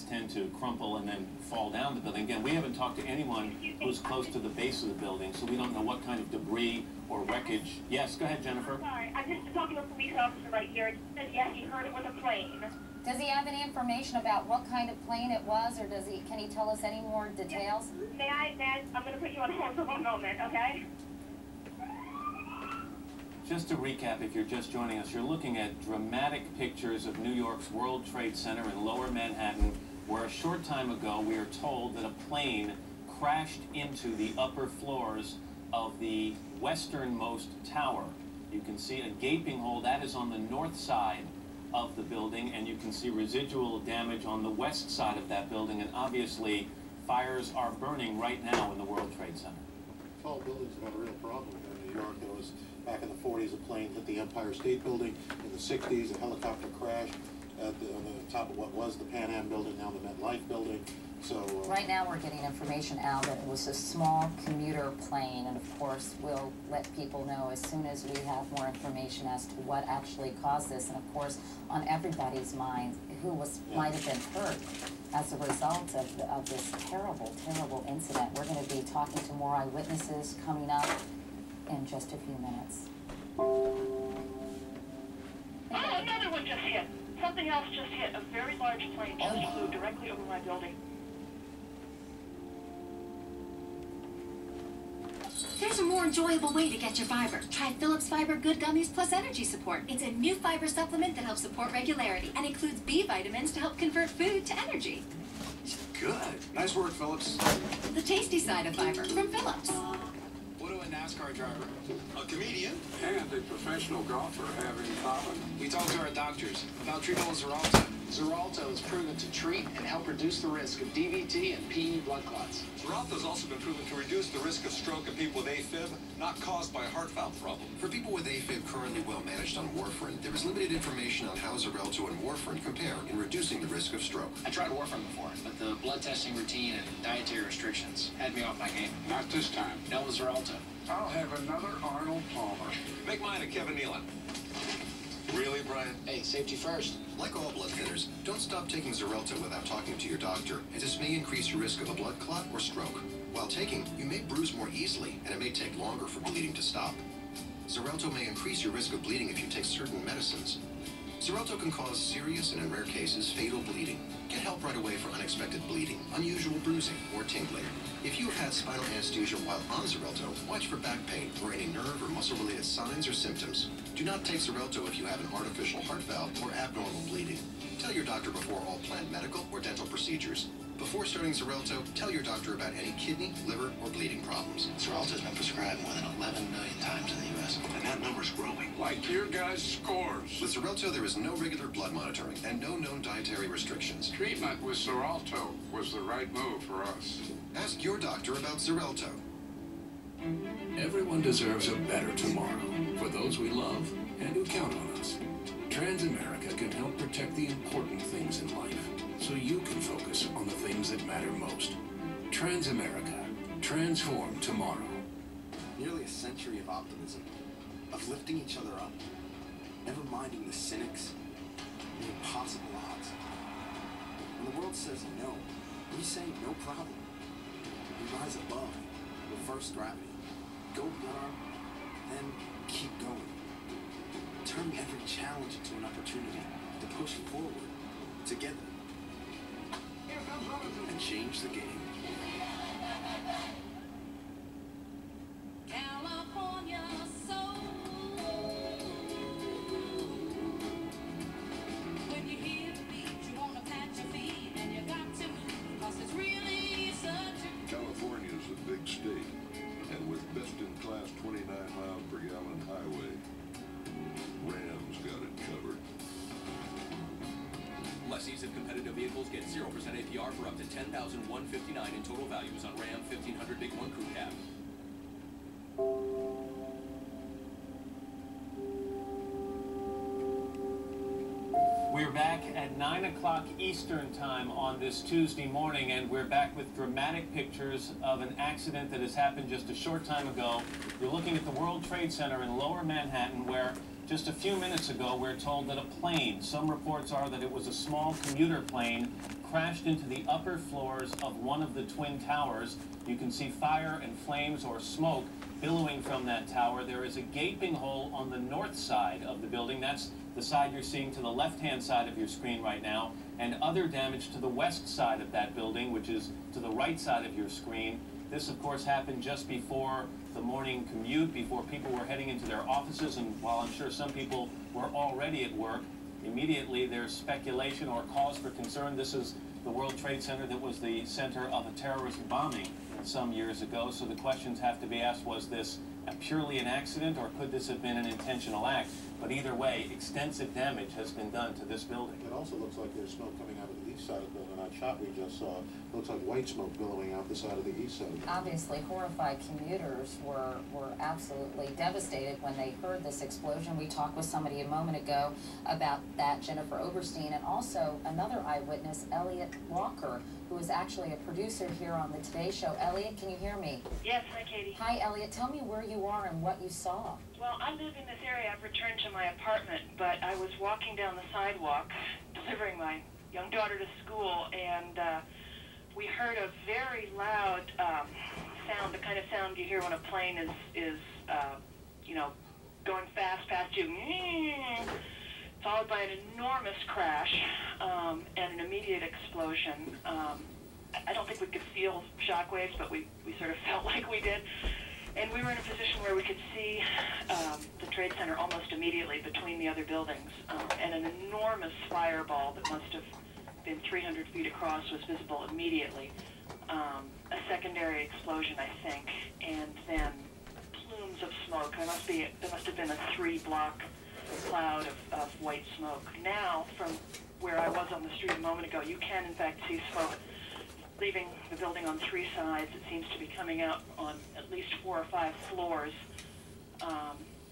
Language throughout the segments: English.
tend to crumple and then fall down the building. Again, we haven't talked to anyone who's close to the base of the building, so we don't know what kind of debris or wreckage. Yes, go ahead, Jennifer. Sorry, I'm just talking to a police officer right here. It says, yes, he heard it was a plane. Does he have any information about what kind of plane it was, or can he tell us any more details? Yes. I'm going to put you on hold for one moment, okay? Just to recap, if you're just joining us, you're looking at dramatic pictures of New York's World Trade Center in Lower Manhattan, where a short time ago we are told that a plane crashed into the upper floors of the westernmost tower. You can see a gaping hole. That is on the north side of the building, and you can see residual damage on the west side of that building, and obviously fires are burning right now in the World Trade Center. Tall buildings have had a real problem here in New York. There was, back in the 40s, a plane hit the Empire State Building. In the 60s, a helicopter crashed on the top of what was the Pan Am building, now the MetLife building. So right now we're getting information out that it was a small commuter plane, and of course we'll let people know as soon as we have more information as to what actually caused this, and of course on everybody's mind who might have been hurt as a result of this terrible incident. We're going to be talking to more eyewitnesses coming up in just a few minutes. Oh, another one just hit. Something else just hit. A very large plane just flew directly over my building. There's a more enjoyable way to get your fiber. Try Philips Fiber Good Gummies Plus Energy Support. It's a new fiber supplement that helps support regularity and includes B vitamins to help convert food to energy. Good. Nice work, Philips. The tasty side of fiber from Philips. What do a NASCAR driver, a comedian, and a professional golfer have in common? We talk to our doctors about treatment with Xarelto. Xarelto is proven to treat and help reduce the risk of DVT and PE blood clots. Xarelto has also been proven to reduce the risk of stroke in people with AFib, not caused by a heart valve problem. For people with AFib currently well managed on warfarin, there is limited information on how Xarelto and warfarin compare in reducing the risk of stroke. I tried warfarin before, but the blood testing routine and dietary restrictions had me off my game. Not this time. That was Xarelto. I'll have another Arnold Palmer. Make mine a Kevin Nealon. Really, Brian? Hey, safety first. Like all blood thinners, don't stop taking Xarelto without talking to your doctor, as this may increase your risk of a blood clot or stroke. While taking, you may bruise more easily, and it may take longer for bleeding to stop. Xarelto may increase your risk of bleeding if you take certain medicines. Xarelto can cause serious and, in rare cases, fatal bleeding. Get help right away for unexpected bleeding, unusual bruising, or tingling. If you have had spinal anesthesia while on Xarelto, watch for back pain or any nerve or muscle-related signs or symptoms. Do not take Xarelto if you have an artificial heart valve or abnormal bleeding. Tell your doctor before all planned medical or dental procedures. Before starting Xarelto, tell your doctor about any kidney, liver, or bleeding problems. Xarelto has been prescribed more than 11 million times in the U.S., and that number's growing. Like your guys' scores. With Xarelto, there is no regular blood monitoring and no known dietary restrictions. Treatment with Xarelto was the right move for us. Ask your doctor about Xarelto. Everyone deserves a better tomorrow for those we love and who count on us. Transamerica can help protect the important things in life so you can focus on the things that matter most. Transamerica. Transform tomorrow. Nearly a century of optimism, of lifting each other up, never minding the cynics, the impossible odds. When the world says no, we say no problem. We rise above, reverse gravity, go beyond, then keep going. Turn every challenge into an opportunity to push forward together and change the game. California soul. When you hear the beat, you wanna plant your feet, and you got to move, 'cause it's really such a... California's a big state, and with best-in-class 29 mile per gallon highway, Ram's got it covered. Lessees of competitive vehicles get 0% APR for up to $10,159 in total values on Ram 1500 Big One Crew Cab. We're back at 9 o'clock Eastern time on this Tuesday morning, and we're back with dramatic pictures of an accident that has happened just a short time ago. You're looking at the World Trade Center in Lower Manhattan, where just a few minutes ago we're told that a plane, some reports are that it was a small commuter plane, crashed into the upper floors of one of the twin towers. You can see fire and flames or smoke billowing from that tower. There is a gaping hole on the north side of the building. That's the side you're seeing to the left-hand side of your screen right now, and other damage to the west side of that building, which is to the right side of your screen. This, of course, happened just before the morning commute, before people were heading into their offices, and while I'm sure some people were already at work, immediately there's speculation or cause for concern. This is the World Trade Center that was the center of a terrorist bombing some years ago, so the questions have to be asked, was this purely an accident, or could this have been an intentional act? But either way, extensive damage has been done to this building. It also looks like there's smoke coming out of the east side of the building. That shot we just saw, looks like white smoke billowing out the side of the east side. Obviously, horrified commuters were absolutely devastated when they heard this explosion. We talked with somebody a moment ago about that, Jennifer Oberstein, and also another eyewitness, Elliot Walker, who is actually a producer here on the Today Show. Elliot, can you hear me? Yes, hi, Katie. Hi, Elliot. Tell me where you are and what you saw. Well, I live in this area. I've returned to my apartment, but I was walking down the sidewalk, delivering my young daughter to school, and we heard a very loud sound, the kind of sound you hear when a plane is going fast past you, followed by an enormous crash and an immediate explosion. I don't think we could feel shockwaves, but we sort of felt like we did. And we were in a position where we could see the Trade Center almost immediately between the other buildings. And an enormous fireball that must have been 300 feet across was visible immediately. A secondary explosion, I think, and then plumes of smoke. There must have been a 3-block cloud of white smoke. Now, from where I was on the street a moment ago, you can in fact see smoke leaving the building on 3 sides. It seems to be coming out on at least 4 or 5 floors.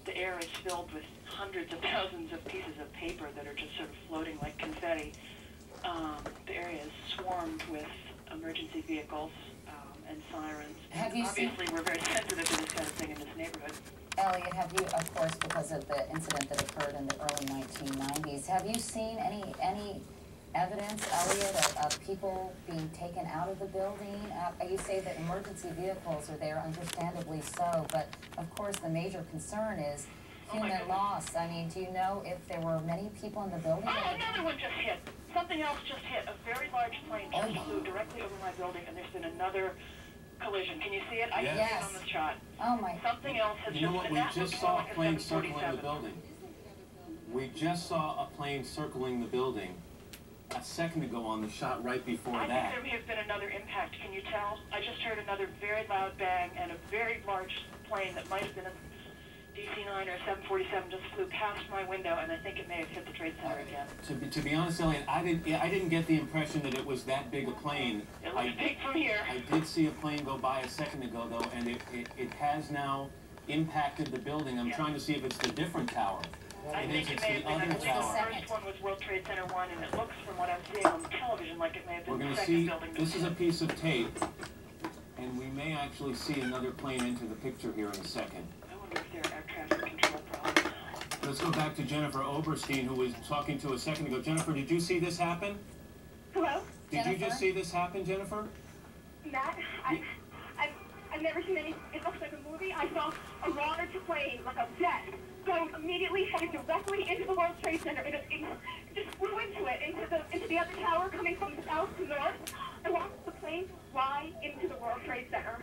The air is filled with hundreds of thousands of pieces of paper that are just sort of floating like confetti. The area is swarmed with emergency vehicles and sirens. Obviously, we're very sensitive to this kind of thing in this neighborhood. Elliot, have you, of course, because of the incident that occurred in the early 1990s, have you seen any evidence, Elliot, of people being taken out of the building? You say that emergency vehicles are there, understandably so, but of course the major concern is human loss. I mean, do you know if there were many people in the building? Oh, another one just hit. Something else just hit. A very large plane just flew directly over my building, and there's been another collision. Can you see it? I can see it on the shot. Oh my. Something else has You know what? We just saw a plane circling the building. We just saw a plane circling the building a second ago on the shot right before that. I think there may have been another impact. Can you tell? I just heard another very loud bang, and a very large plane that might have been a DC-9 or a 747 just flew past my window, and I think it may have hit the Trade Center again. To be honest, Elliot, I didn't get the impression that it was that big a plane. It looks big from here. I did see a plane go by a second ago, though, and it has now impacted the building. I'm trying to see if it's the different tower. I think it may have been. I believe the first one was World Trade Center 1, and it looks, from what I'm seeing on television, like it may have been the second building. This is a piece of tape, and we may actually see another plane enter the picture here in a second. I wonder if there are air traffic control problems. Let's go back to Jennifer Oberstein, who was talking to a second ago. Jennifer, did you see this happen? Hello? Did you just see this happen, Jennifer? Matt, I've never seen any. It looks like a movie. I saw a large plane, like a jet, go immediately headed directly into the World Trade Center. It just flew into it, into the other tower, coming from south to north. I watched the plane fly into the World Trade Center.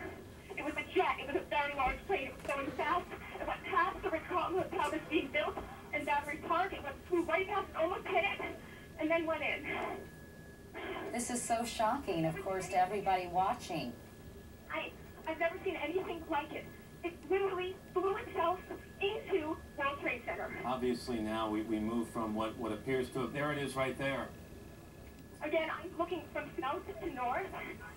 It was a jet. It was a very large plane. It was going fast. It went past the tower that's being built in Battery Park. It flew right past, almost hit it, and then went in. This is so shocking, of course, to everybody watching. I've never seen anything like it. It literally flew itself into World Trade Center. Obviously now we move from what appears to have, there it is right there. Again, I'm looking from south to north,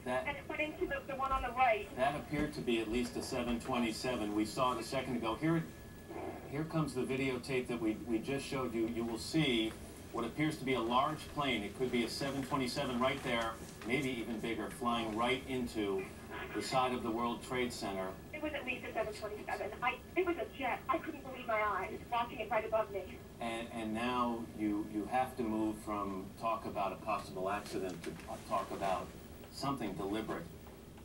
and it went into the one on the right. That appeared to be at least a 727. We saw it a second ago. Here comes the videotape that we just showed you. You will see what appears to be a large plane. It could be a 727 right there, maybe even bigger, flying right into the side of the World Trade Center. It was at least a 727. It was a jet. I couldn't believe my eyes watching it right above me. And now you have to move from talk about a possible accident to talk about something deliberate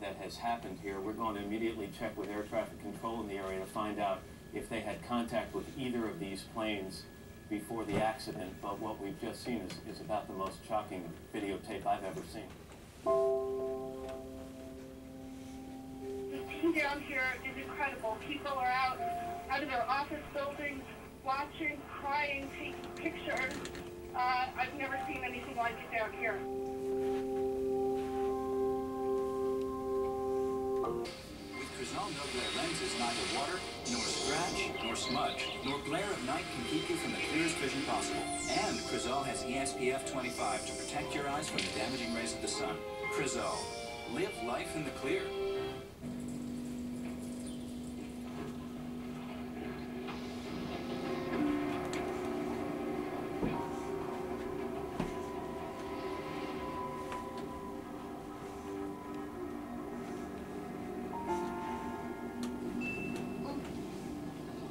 that has happened here. We're going to immediately check with air traffic control in the area to find out if they had contact with either of these planes before the accident, but what we've just seen is about the most shocking videotape I've ever seen. The team down here is incredible. People are out of their office buildings, watching, crying, taking pictures. I've never seen anything like it down here. With Crizal no glare lenses, neither water, nor scratch, nor smudge, nor glare of night can keep you from the clearest vision possible. And Crizal has SPF 25 to protect your eyes from the damaging rays of the sun. Crizal. Live life in the clear.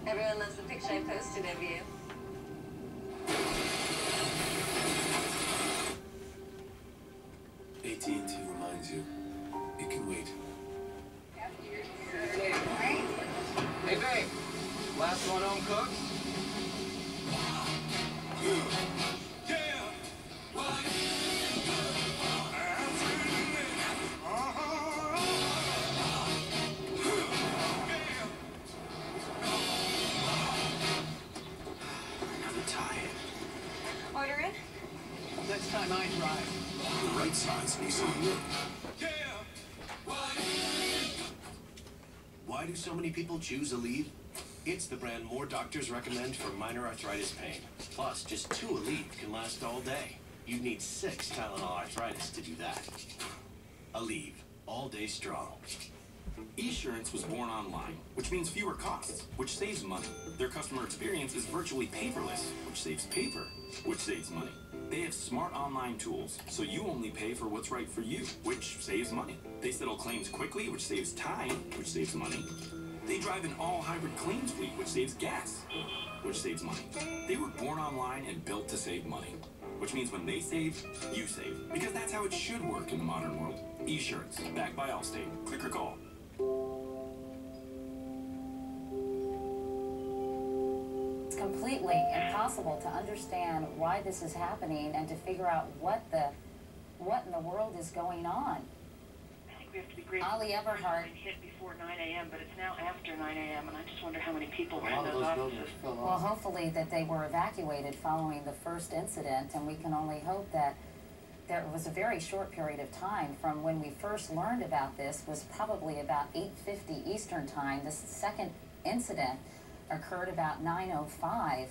Everyone loves the picture I posted of you. AT&T reminds you, it can wait. Hey, babe. Last one home cooked? Order it? Next time I drive. The right size Nissan Rogue. Why do so many people choose Aleve? It's the brand more doctors recommend for minor arthritis pain. Plus, just 2 Aleve can last all day. You'd need 6 Tylenol arthritis to do that. Aleve, all day strong. Esurance was born online, which means fewer costs, which saves money. Their customer experience is virtually paperless, which saves paper, which saves money. They have smart online tools, so you only pay for what's right for you, which saves money. They settle claims quickly, which saves time, which saves money. They drive an all-hybrid claims fleet, which saves gas, which saves money. They were born online and built to save money, which means when they save, you save. Because that's how it should work in the modern world. Esurance, backed by Allstate. Click or call. It's completely impossible to understand why this is happening and to figure out what in the world is going on. I think we have to be grateful Ali Everhart hit before 9 a.m., but it's now after 9 a.m., and I just wonder how many people were A lot in of those those buildings offices. fill Well, up. hopefully that they were evacuated following the first incident, and we can only hope that there was a very short period of time from when we first learned about this was probably about 8:50 Eastern time. This second incident occurred about 9:05,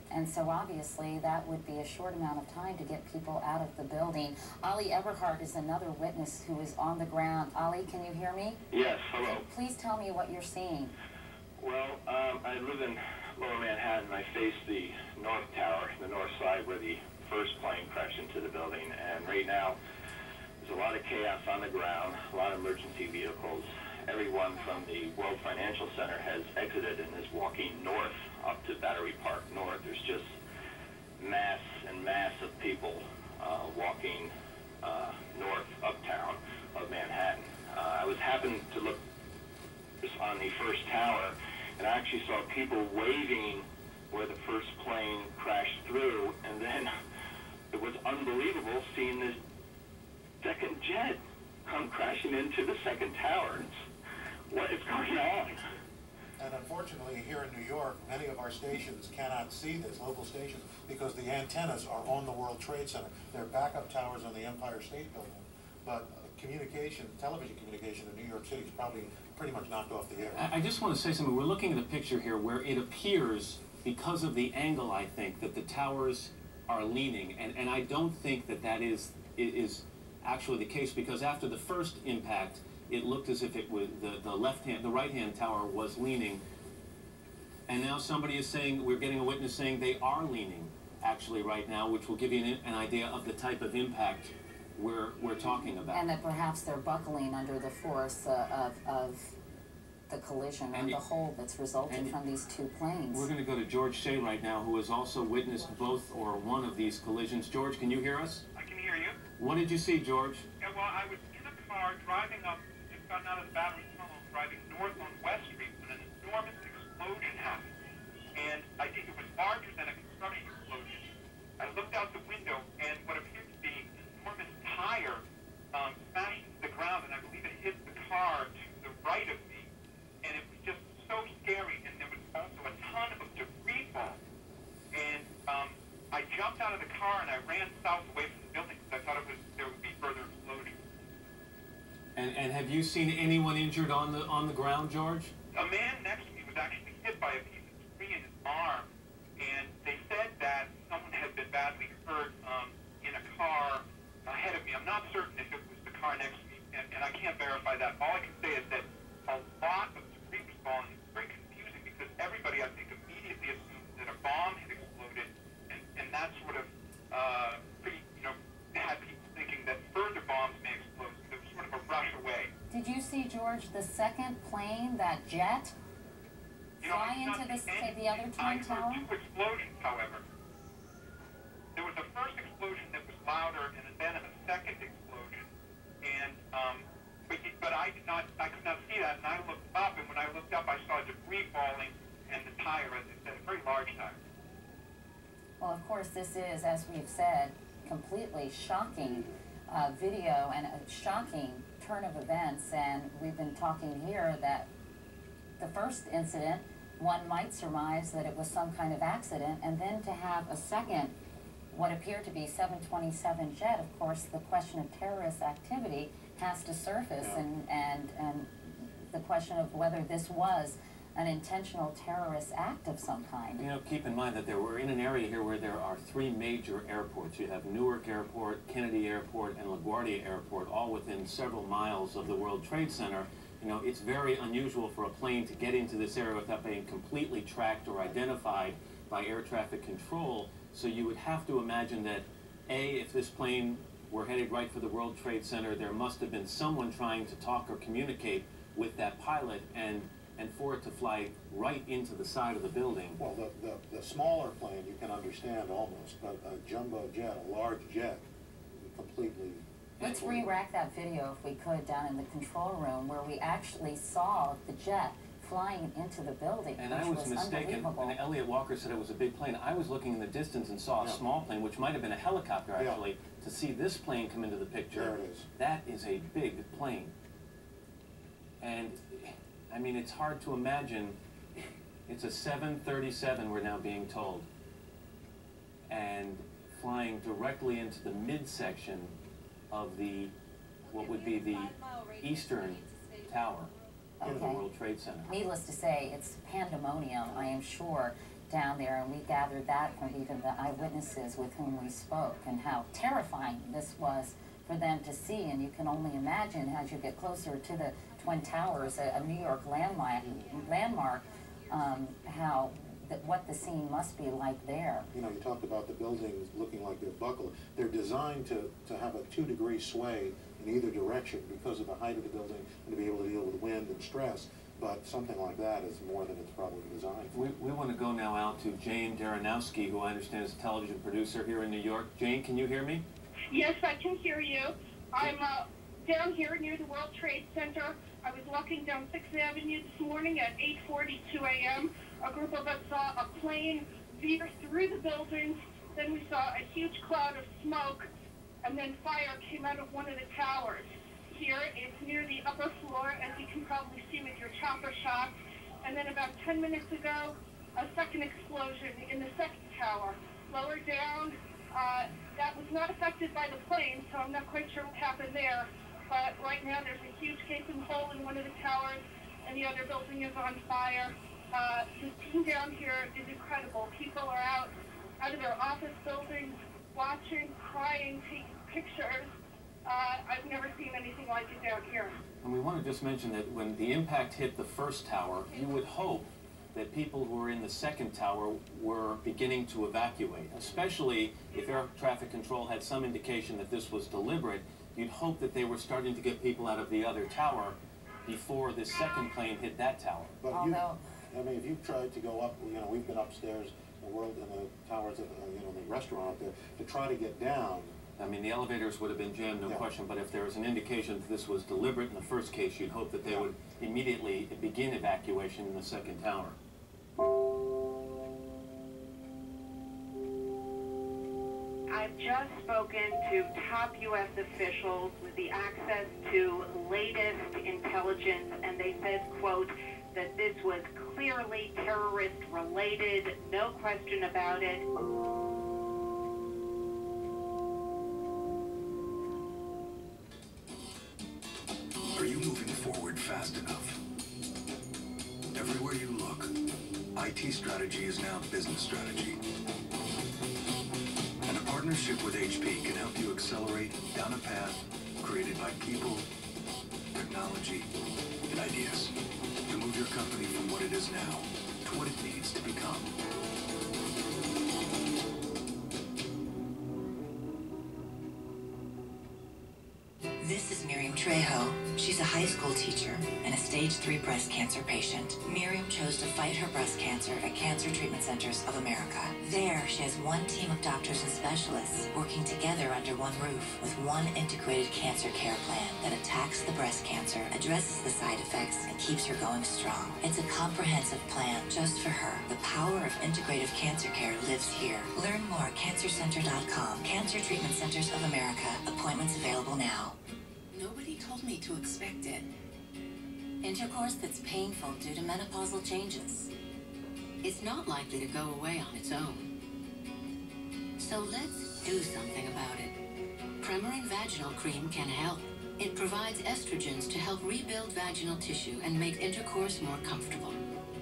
and so obviously that would be a short amount of time to get people out of the building. Ali Everhart is another witness who is on the ground. Ali, can you hear me? Yes, hello. Please tell me what you're seeing. Well, I live in Lower Manhattan. I face the north tower, the north side where the first plane crashed into the building. And right now, there's a lot of chaos on the ground, a lot of emergency vehicles. Everyone from the World Financial Center has exited and is walking north up to Battery Park North. There's just mass and mass of people walking north uptown of Manhattan. I was happened to look on the first tower, and I actually saw people waving where the first plane crashed through, and then it was unbelievable seeing this second jet come crashing into the second tower. What is going on? And unfortunately, here in New York, many of our stations cannot see this, local stations, because the antennas are on the World Trade Center. They're backup towers on the Empire State Building. But communication, television communication in New York City is probably pretty much knocked off the air. I just want to say something. We're looking at a picture here where it appears, because of the angle, I think, that the towers are leaning. And I don't think that is actually the case, because after the first impact, it looked as if it was the right-hand tower was leaning. And now somebody is saying, we're getting a witness saying they are leaning actually right now, which will give you an idea of the type of impact we're talking about. And that perhaps they're buckling under the force of the collision And or the hole that's resulted from these two planes. We're going to go to George Shea right now, who has also witnessed both or one of these collisions. George, can you hear us? I can hear you. What did you see, George? Yeah, well, I was in a car driving up, just gotten out of the Battery Tunnel, driving north on West Street when an enormous explosion happened. And I think it was larger than a construction explosion. I looked out the window, and what appeared to be an enormous tire smashed into the ground, and I believe it hit the car to the right of me. And it was just so scary, and there was also a ton of debris fall. And I jumped out of the car, and I ran south away from the building because I thought there would be further explosions. And have you seen anyone injured on the ground, George? A man next to me was actually hit by a piece of debris in his arm, and they said that someone had been badly hurt in a car ahead of me. I'm not certain if it was the car next to me, and I can't verify that. All I can say is that a lot of debris was falling. It's very confusing because everybody, I think, immediately assumed that a bomb had exploded, and that sort of had people thinking that further bombs may explode. So there was sort of a rush away. Did you see, George, the second plane, that jet, fly into the other Twin Tower? I heard two explosions, however. There was a first explosion that was louder, and then a second explosion. And but I could not see that, and I looked up, and when I looked up, I saw debris falling, and the tire, as I said, a very large tire. Well, of course, this is, as we've said, completely shocking video and a shocking turn of events. And we've been talking here that the first incident, one might surmise that it was some kind of accident, and then to have a second, what appeared to be 727 jet, of course, the question of terrorist activity has to surface, and the question of whether this was an intentional terrorist act of some kind. You know, keep in mind that we're in an area here where there are three major airports. You have Newark Airport, Kennedy Airport, and LaGuardia Airport, all within several miles of the World Trade Center. You know, it's very unusual for a plane to get into this area without being completely tracked or identified by air traffic control. So you would have to imagine that, A, if this plane were headed right for the World Trade Center, there must have been someone trying to talk or communicate with that pilot, and for it to fly right into the side of the building. Well, the smaller plane you can understand almost, but a jumbo jet, a large jet, completely... Let's re-rack that video, if we could, down in the control room, where we actually saw the jet flying into the building, and I was mistaken. When Elliot Walker said it was a big plane, I was looking in the distance and saw a small plane, which might have been a helicopter, actually. To see this plane come into the picture, there it is. That is a big plane. And, I mean, it's hard to imagine. It's a 737, we're now being told, and flying directly into the midsection of what would be the eastern tower of the World Trade Center. Needless to say, it's pandemonium, I am sure, down there, and we gathered that from even the eyewitnesses with whom we spoke, and how terrifying this was for them to see. And you can only imagine, as you get closer to the Twin Towers, a New York landmark, what the scene must be like there. You know, you talked about the buildings looking like they're buckled. They're designed to have a 2-degree sway in either direction because of the height of the building and to be able to deal with wind and stress. But something like that is more than it's probably designed for. We want to go now out to Jane Daranowski, who I understand is a television producer here in New York. Jane, can you hear me? Yes, I can hear you. I'm down here near the World Trade Center. I was walking down 6th Avenue this morning at 8:42 a.m. A group of us saw a plane veer through the buildings. Then we saw a huge cloud of smoke, and then fire came out of one of the towers. Here, it's near the upper floor, as you can probably see with your chopper shot. And then about 10 minutes ago, a second explosion in the second tower. Lower down, that was not affected by the plane, so I'm not quite sure what happened there. But right now, there's a huge gaping hole in one of the towers, and the other building is on fire. The scene down here is incredible. People are out of their office buildings, watching, crying, taking pictures. I've never seen anything like it down here. And we want to just mention that when the impact hit the first tower, you would hope that people who were in the second tower were beginning to evacuate, especially if air traffic control had some indication that this was deliberate. You'd hope that they were starting to get people out of the other tower. before this second plane hit that tower. But Although, I mean, if you've tried to go up, you know, we've been upstairs in the towers, you know, the restaurant up there, to try to get down. I mean, the elevators would have been jammed, no question, but if there was an indication that this was deliberate in the first case, you'd hope that they would immediately begin evacuation in the second tower. I've just spoken to top U.S. officials with the access to latest intelligence, and they said, quote, that this was clearly terrorist-related, no question about it. Are you moving forward fast enough? Everywhere you look, IT strategy is now business strategy. And a partnership with HP can help you accelerate down a path created by people, technology, and ideas to move your company from what it is now to what it needs to become. This is Miriam Trejo. She's a high school teacher and a stage 3 breast cancer patient. Miriam chose to fight her breast cancer at Cancer Treatment Centers of America. There, she has one team of doctors and specialists working together under one roof with one integrated cancer care plan that attacks the breast cancer, addresses the side effects, and keeps her going strong. It's a comprehensive plan just for her. The power of integrative cancer care lives here. Learn more at cancercenter.com. Cancer Treatment Centers of America. Appointments available now. Nobody told me to expect it. Intercourse that's painful due to menopausal changes. It's not likely to go away on its own. So let's do something about it. Premarin Vaginal Cream can help. It provides estrogens to help rebuild vaginal tissue and make intercourse more comfortable.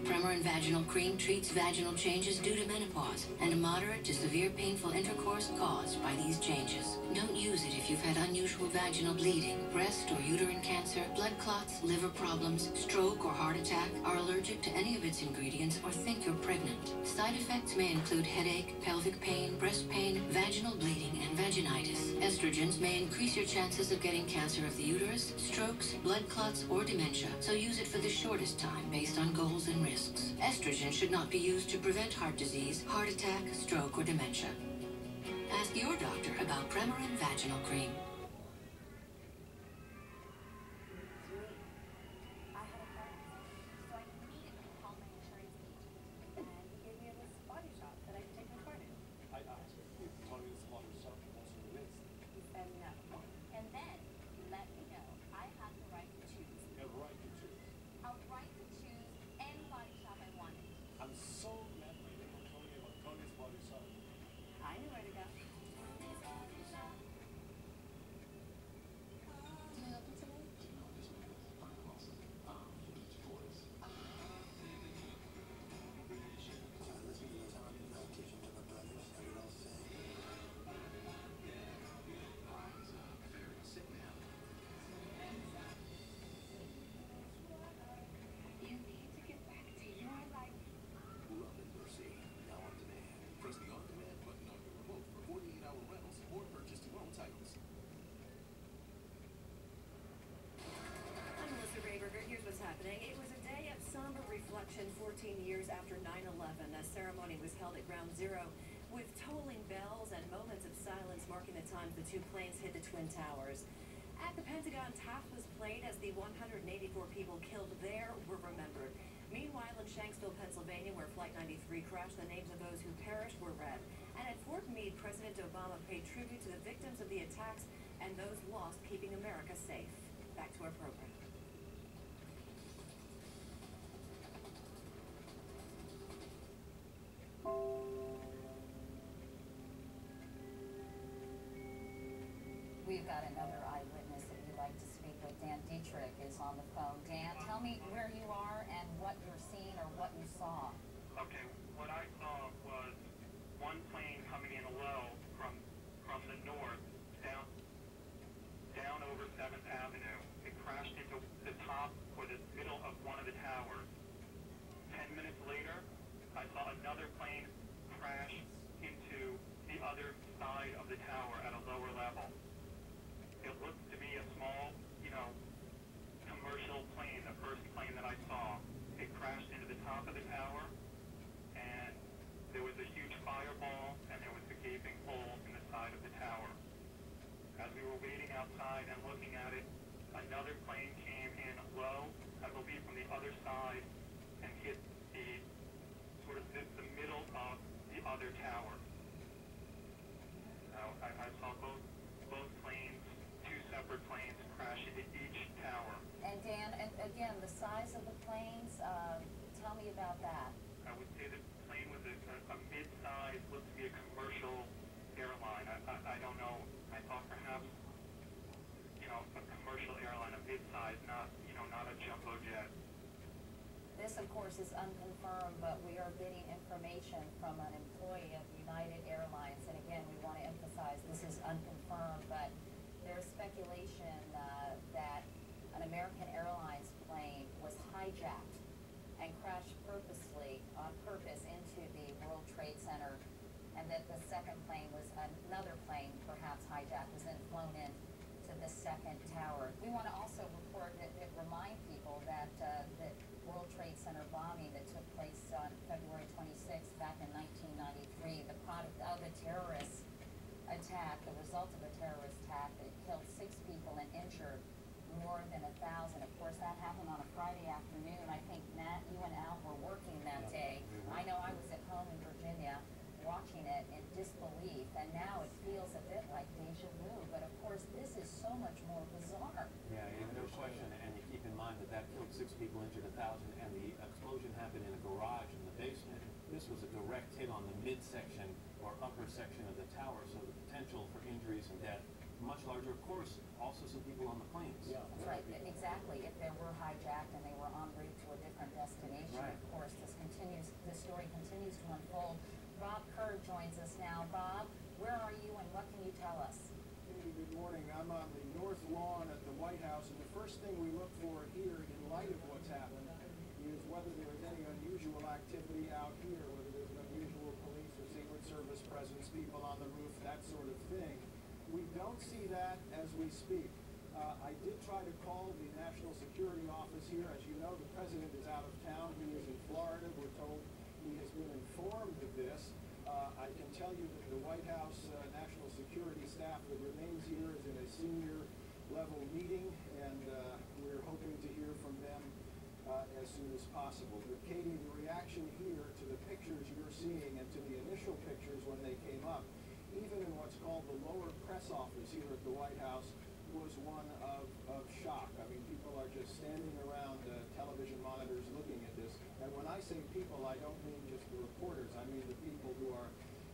Premarin Vaginal Cream treats vaginal changes due to menopause and moderate to severe painful intercourse caused by these changes. Don't use it if you've had unusual vaginal bleeding, breast or uterine cancer, blood clots, liver problems, stroke or heart attack, are allergic to any of its ingredients, or think you're pregnant. Side effects may include headache, pelvic pain, breast pain, vaginal bleeding, and vaginitis. Estrogens may increase your chances of getting cancer of the uterus, strokes, blood clots, or dementia, so use it for the shortest time based on goals and risks. Estrogen should not be used to prevent heart disease, heart attack, stroke, or dementia. Ask your doctor about Premarin Vaginal Cream. It was a day of somber reflection 14 years after 9/11. A ceremony was held at Ground Zero with tolling bells and moments of silence marking the times the two planes hit the Twin Towers. At the Pentagon, TAF was played as the 184 people killed there were remembered. Meanwhile, in Shanksville, Pennsylvania, where Flight 93 crashed, the names of those who perished were read. And at Fort Meade, President Obama paid tribute to the victims of the attacks and those lost keeping America safe. Back to our program. We've got another eyewitness that we'd like to speak with. Dan Dietrich is on the phone. Dan, tell me where you are and what you're seeing or what you saw. Okay, what I saw was one plane coming in low from the north down over 7th Avenue. It crashed into the top or the middle of one of the towers. 10 minutes later, I saw another plane crash into the other side of the tower at a lower level. It looked to be a small, commercial plane another plane came in low, I believe from the other side, and hit the sort of the middle of the other tower. Now, I saw both planes, two separate planes, crash into each tower. And Dan, and again, the size of the planes, tell me about that. I would say the plane was a mid-size, looked to be a commercial airline. I don't know. I thought perhaps, a commercial airline, a mid-size, not a jumbo jet. This, of course, is unconfirmed, but we are getting information from an employee of United Airlines. And again, we want to emphasize this is unconfirmed, but there's speculation that an American Airlines plane was hijacked and crashed on purpose into the World Trade Center, and that the second plane was another plane, perhaps hijacked, was then flown in to the second tower. We want to also report that remind people that the World Trade Center bombing that took place on February 26th back in 1993, the product of a terrorist attack, the result of a terrorist attack that killed 6 people and injured more than 1,000. Of course, that happened on a Friday afternoon. I think, Matt, you and Al were working that day. I know I was at home in Virginia watching it in disbelief, and now it feels a bit like deja vu. But of course, this is so much more bizarre. Yeah, no question. And you keep in mind that killed 6 people, injured 1,000, and the explosion happened in a garage in the basement. This was a direct hit on the midsection or upper section of the tower, so the potential for injuries and death much larger. Of course, also some people on the planes. Yeah, that's right, exactly. If they were hijacked and they were en route to a different destination, right. Of course, this story continues to unfold. Bob Kerr joins us now. Bob, where are you and what can you tell us? Hey, good morning. I'm on the north lawn at the White House, and the first thing we look for here, in light of what's happened, is whether there is any unusual activity out here, whether there's an unusual police or Secret Service presence, people on the roof, that sort of thing. We don't see that as we speak. I did try to call the National Security Office here. As you know, the president is out of town. He is in Florida. We're told he has been informed of this. I can tell you that the White House National Security staff that remains here is in a senior level meeting, and we're hoping to hear from them as soon as possible. But Katie, the reaction here to the pictures you're seeing and to the initial pictures when they came up, even in what's called the lower press office here at the White House, was one of shock. I mean, people are just standing around television monitors looking at this. And when I say people, I don't mean just the reporters. I mean the people who are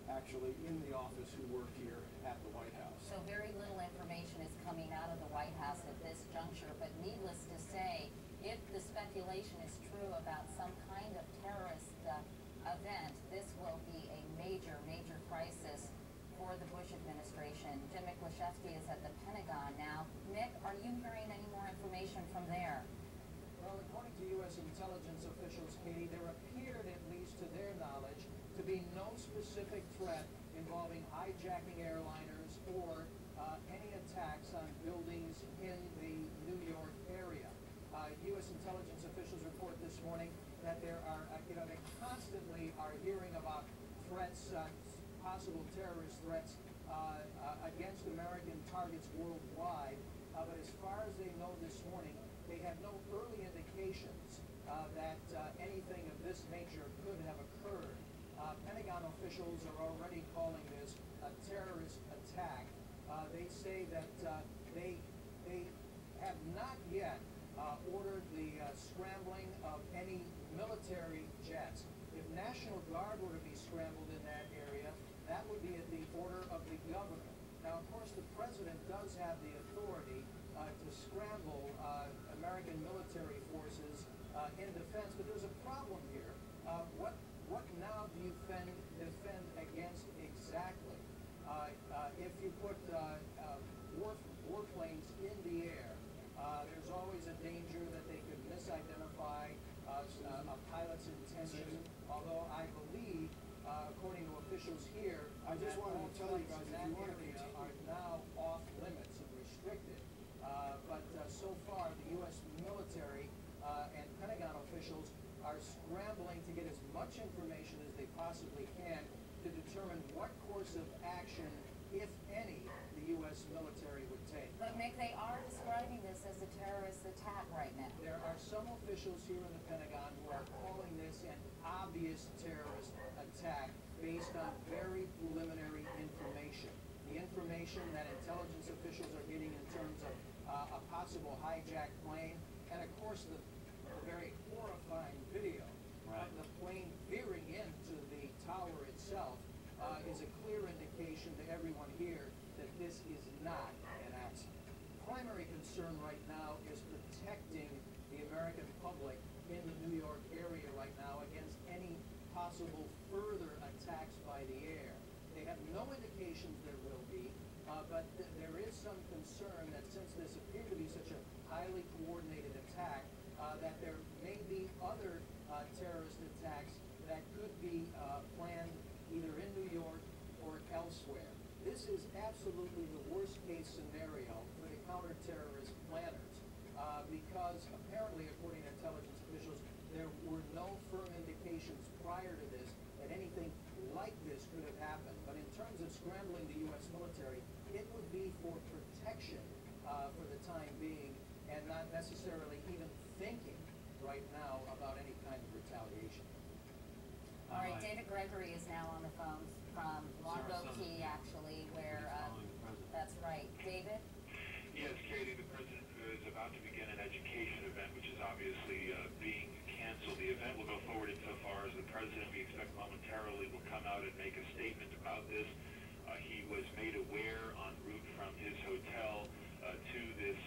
actually in the office who work here at the White House. So very little information is coming out of the White House at this juncture, but needless to say, if the speculation is true about some kind of terrorist event, this will be a major, major crisis for the Bush administration. Jim Miklashevsky is at the Pentagon now. Mick, are you hearing any more information from there? Well, according to U.S. intelligence officials, Katie, there appeared, at least to their knowledge, to be no specific threat involving hijacking airliners or any attacks on buildings in the New York area. U.S. intelligence officials report this morning that there are, they constantly are hearing about threats, possible terrorist threats against American targets worldwide. But as far as they know this morning, they have no early indications that anything of this nature could have occurred. Pentagon officials are already calling this a terrorist attack. They say that they have not yet ordered the scrambling of any military jets. If National Guard were to be scrambled in that area, that would be at the order of the governor. Now, of course, the president does have the authority to scramble American military forces in defense, but there's a problem here. What now do you defend against exactly? If you put warplanes in the air, there's always a danger that they could misidentify a pilot's intention, although I believe, according to officials here, I just wanted to tell you guys, if you want to continue, are now off limits and restricted. But so far, the U.S. military and Pentagon officials are scrambling to get as much information as they possibly can to determine what course of action, if any, the U.S. military would take. But Mick, they are describing this as a terrorist attack right now. There are some officials here in the Pentagon who are calling this an obvious terrorist attack based on very preliminary information. The information that intelligence officials are getting in terms of a possible hijacked plane, and of course the very horrifying video of the plane veering into the tower itself is a clear indication to everyone here that this is not an accident. Primary concern right now is protecting the American public in the New York area right now against any possible further attacks by the air. They have no indications there will be, but there is some concern that since this appeared to be such a highly coordinated attack, that there may be other terrorist attacks that could be planned either in New York or elsewhere. This is absolutely the worst case scenario for the counterterrorist planners because apparently, according to intelligence officials, there were no firm indications prior to this that anything like this could have happened. But in terms of scrambling the U.S. military, it would be for protection for the time being and not necessarily even thinking right now about any kind of retaliation. All right, David Gregory is now on the phone from Longboat Key, actually, where, that's right. David? Yes, Katie, the president is about to begin an education event, which is obviously being canceled. The event will go forward insofar as the president, we expect momentarily, will come out and make a statement about this. He was made aware en route from his hotel to this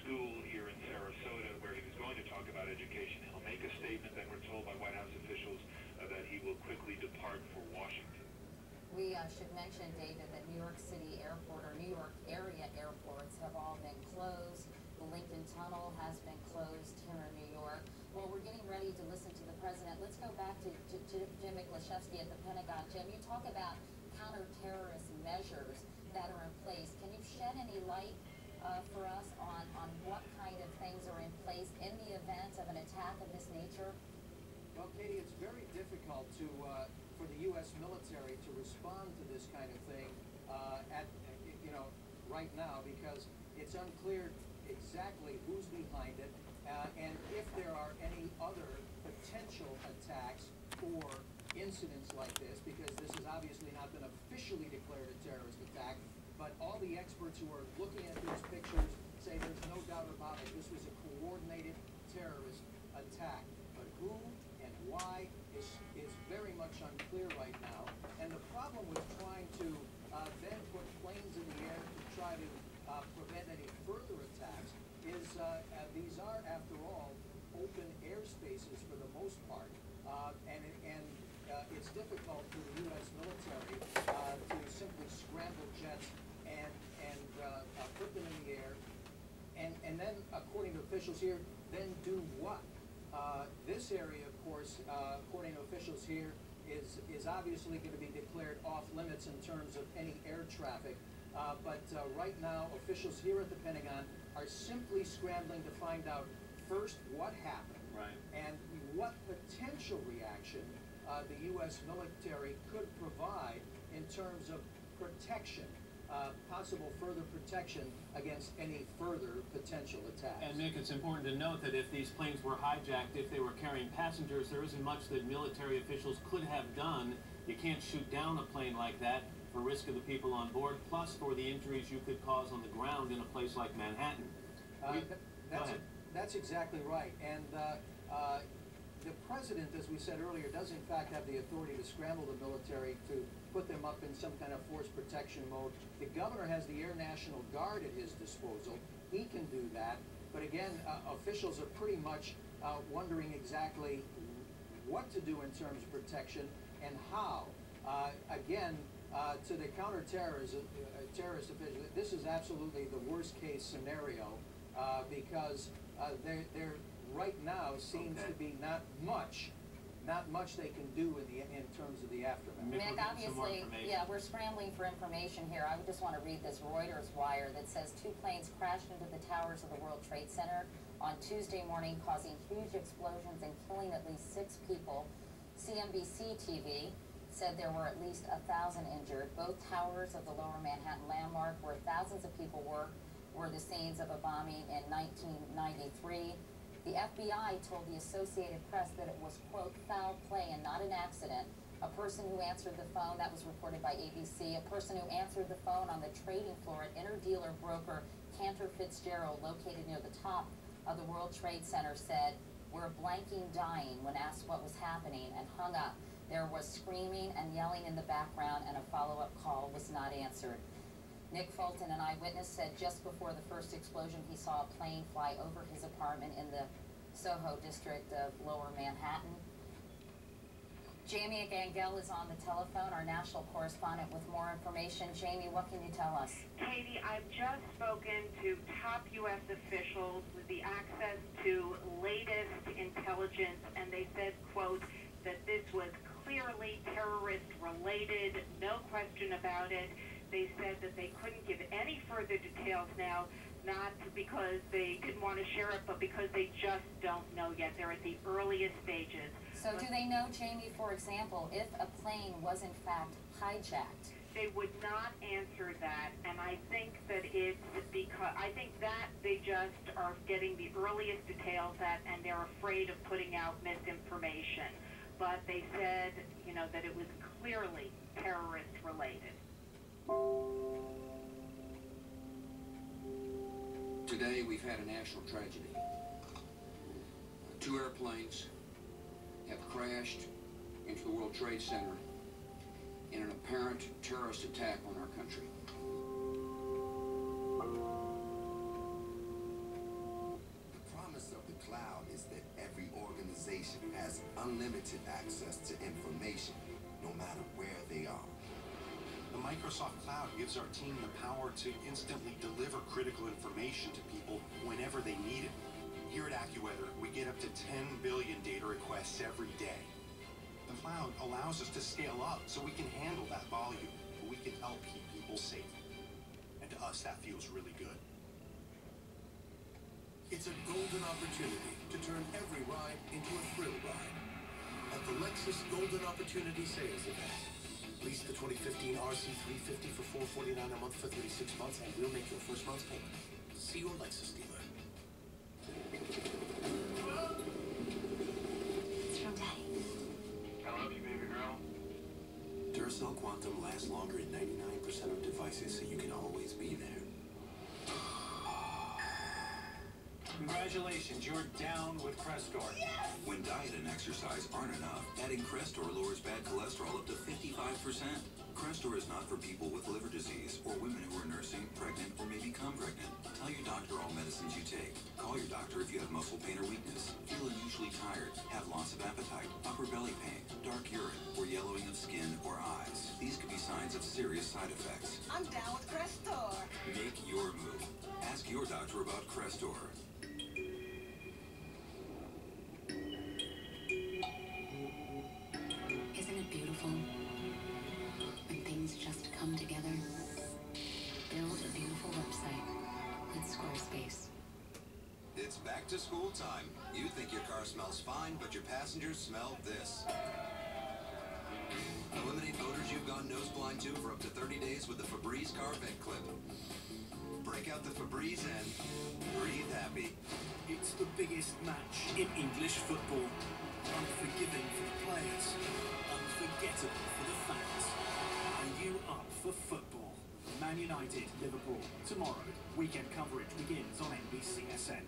school here in Sarasota where he was going to talk about education. He'll make a statement, then we're told by White House officials that he will quickly depart for Washington. We should mention, David, that New York City Airport or New York area airports have all been closed. The Lincoln Tunnel has been closed here in New York. Well, we're getting ready to listen to the president. Let's go back to Jim Miklashevsky at the Pentagon. Jim, you talk about counter-terrorist measures that are in place. Can you shed any light for us on what kind of things are in place in the event of an attack of this nature? Well, Katie, it's very difficult for the U.S. military to respond to this kind of thing right now because it's unclear exactly who's behind it and if there are any other potential attacks or incidents like this, because this has obviously not been officially declared a terrorist attack, but all the experts who are looking at these pictures say there's no doubt about it. This was a coordinated terrorist attack. But who and why is very much unclear right now. And the problem with trying to then put planes in the air to try to prevent any further attacks is these are, after all, open airspaces for the most part. And it's difficult for the U.S. military to simply scramble jets and put them in the air. And then, according to officials here, then do what? This area, of course, according to officials here, is obviously going to be declared off limits in terms of any air traffic. But right now, officials here at the Pentagon are simply scrambling to find out first what happened and what potential reaction the U.S. military could provide in terms of protection. Possible further protection against any further potential attacks. And Nick, it's important to note that if these planes were hijacked, if they were carrying passengers, there isn't much that military officials could have done. You can't shoot down a plane like that for risk of the people on board, plus for the injuries you could cause on the ground in a place like Manhattan. That's exactly right. And the president, as we said earlier, does in fact have the authority to scramble the military to put them up in some kind of force protection mode. The governor has the Air National Guard at his disposal. He can do that. But again, officials are pretty much wondering exactly what to do in terms of protection and how. Again, to the terrorist officials, this is absolutely the worst case scenario because there right now seems to be not much they can do in terms of the aftermath. Nick, obviously, yeah, we're scrambling for information here. I would just want to read this Reuters wire that says 2 planes crashed into the towers of the World Trade Center on Tuesday morning, causing huge explosions and killing at least 6 people. CNBC TV said there were at least 1,000 injured. Both towers of the Lower Manhattan landmark, where thousands of people work, were the scenes of a bombing in 1993. The FBI told the Associated Press that it was, quote, foul play and not an accident. A person who answered the phone, that was reported by ABC, a person who answered the phone on the trading floor at interdealer broker Cantor Fitzgerald, located near the top of the World Trade Center, said, "We're blanking dying," when asked what was happening, and hung up. There was screaming and yelling in the background, and a follow-up call was not answered. Nick Fulton, an eyewitness, said just before the first explosion he saw a plane fly over his apartment in the Soho district of Lower Manhattan. Jamie Gangel is on the telephone, our national correspondent, with more information. Jamie, what can you tell us? Katie, I've just spoken to top U.S. officials with the access to latest intelligence, and they said, quote, that this was clearly terrorist-related, no question about it. They said that they couldn't give any further details now, not because they didn't want to share it, but because they just don't know yet. They're at the earliest stages. So do they know, Jamie, for example, if a plane was in fact hijacked? They would not answer that, and I think that it's because, I think that they just are getting the earliest details and they're afraid of putting out misinformation. But they said, you know, that it was clearly terrorist-related. Today we've had a national tragedy. 2 airplanes have crashed into the World Trade Center in an apparent terrorist attack on our country. The promise of the cloud is that every organization has unlimited access to information, no matter where they are. The Microsoft Cloud gives our team the power to instantly deliver critical information to people whenever they need it. Here at AccuWeather, we get up to 10 billion data requests every day. The cloud allows us to scale up so we can handle that volume, but we can help keep people safe. And to us, that feels really good. It's a golden opportunity to turn every ride into a thrill ride. At the Lexus Golden Opportunity Sales Event. Lease the 2015 RC350 for $449 a month for 36 months, and we'll make your first month's payment. See your Lexus dealer. It's from Daddy. I love you, baby girl. Duracell Quantum lasts longer in 99% of devices, so you can always be there. Congratulations, you're down with Crestor. Yes! When diet and exercise aren't enough, adding Crestor lowers bad cholesterol up to 55%. Crestor is not for people with liver disease or women who are nursing, pregnant, or may become pregnant. Tell your doctor all medicines you take. Call your doctor if you have muscle pain or weakness, feel unusually tired, have loss of appetite, upper belly pain, dark urine, or yellowing of skin or eyes. These could be signs of serious side effects. I'm down with Crestor. Make your move. Ask your doctor about Crestor. Isn't it beautiful when things just come together? Build a beautiful website with Squarespace. It's back to school time. You think your car smells fine, but your passengers smell this. Eliminate odors you've gone nose blind to for up to 30 days with the Febreze car vent clip. Break out the Febreze and breathe happy. It's the biggest match in English football. Unforgiving for the players, unforgettable for the fans. Are you up for football? Man United, Liverpool. Tomorrow, weekend coverage begins on NBCSN.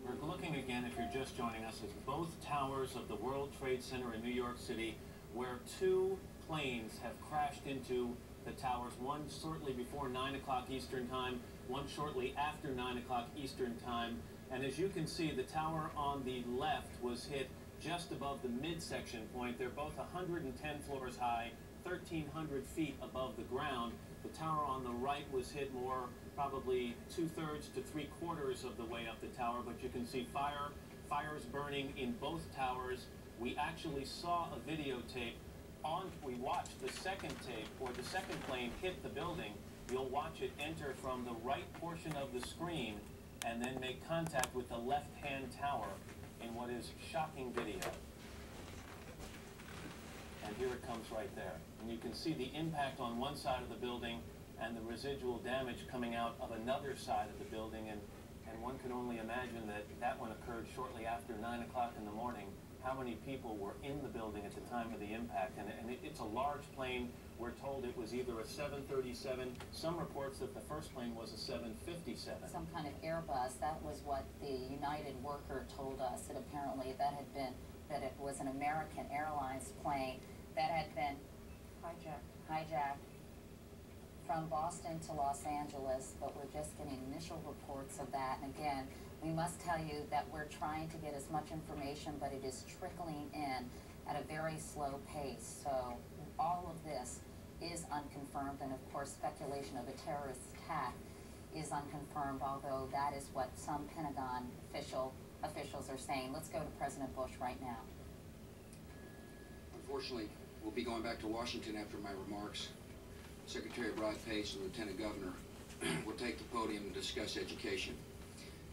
We're looking again, if you're just joining us, at both towers of the World Trade Center in New York City, where 2 planes have crashed into the towers, one shortly before 9 o'clock Eastern Time, one shortly after 9 o'clock Eastern Time. And as you can see, the tower on the left was hit just above the midsection point. They're both 110 floors high, 1,300 feet above the ground. The tower on the right was hit more, probably 2/3 to 3/4 of the way up the tower, but you can see fires burning in both towers. We actually saw a videotape we watched the second tape, or the second plane hit the building. You'll watch it enter from the right portion of the screen and then make contact with the left-hand tower in what is shocking video. And here it comes right there. And you can see the impact on one side of the building and the residual damage coming out of another side of the building. And one can only imagine that that one occurred shortly after 9 o'clock in the morning. How many people were in the building at the time of the impact? And it's a large plane. We're told it was either a 737. Some reports that the first plane was a 757. Some kind of Airbus. That was what the United worker told us, that apparently that it was an American Airlines plane that had been hijacked from Boston to Los Angeles, but we're just getting initial reports of that. And again, we must tell you that we're trying to get as much information, but it is trickling in at a very slow pace. So all of this is unconfirmed, and of course speculation of a terrorist attack is unconfirmed, although that is what some Pentagon officials are saying. Let's go to President Bush right now. Unfortunately, we'll be going back to Washington after my remarks. Secretary Broad-Pace and Lieutenant Governor will take the podium to discuss education.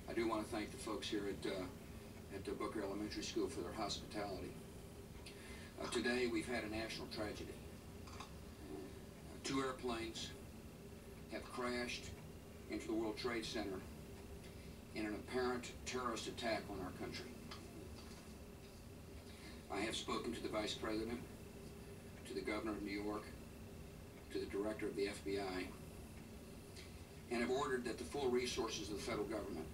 I do want to thank the folks here at the Booker Elementary School for their hospitality. Today, we've had a national tragedy. 2 airplanes have crashed into the World Trade Center in an apparent terrorist attack on our country. I have spoken to the Vice President, to the Governor of New York, to the Director of the FBI, and have ordered that the full resources of the federal government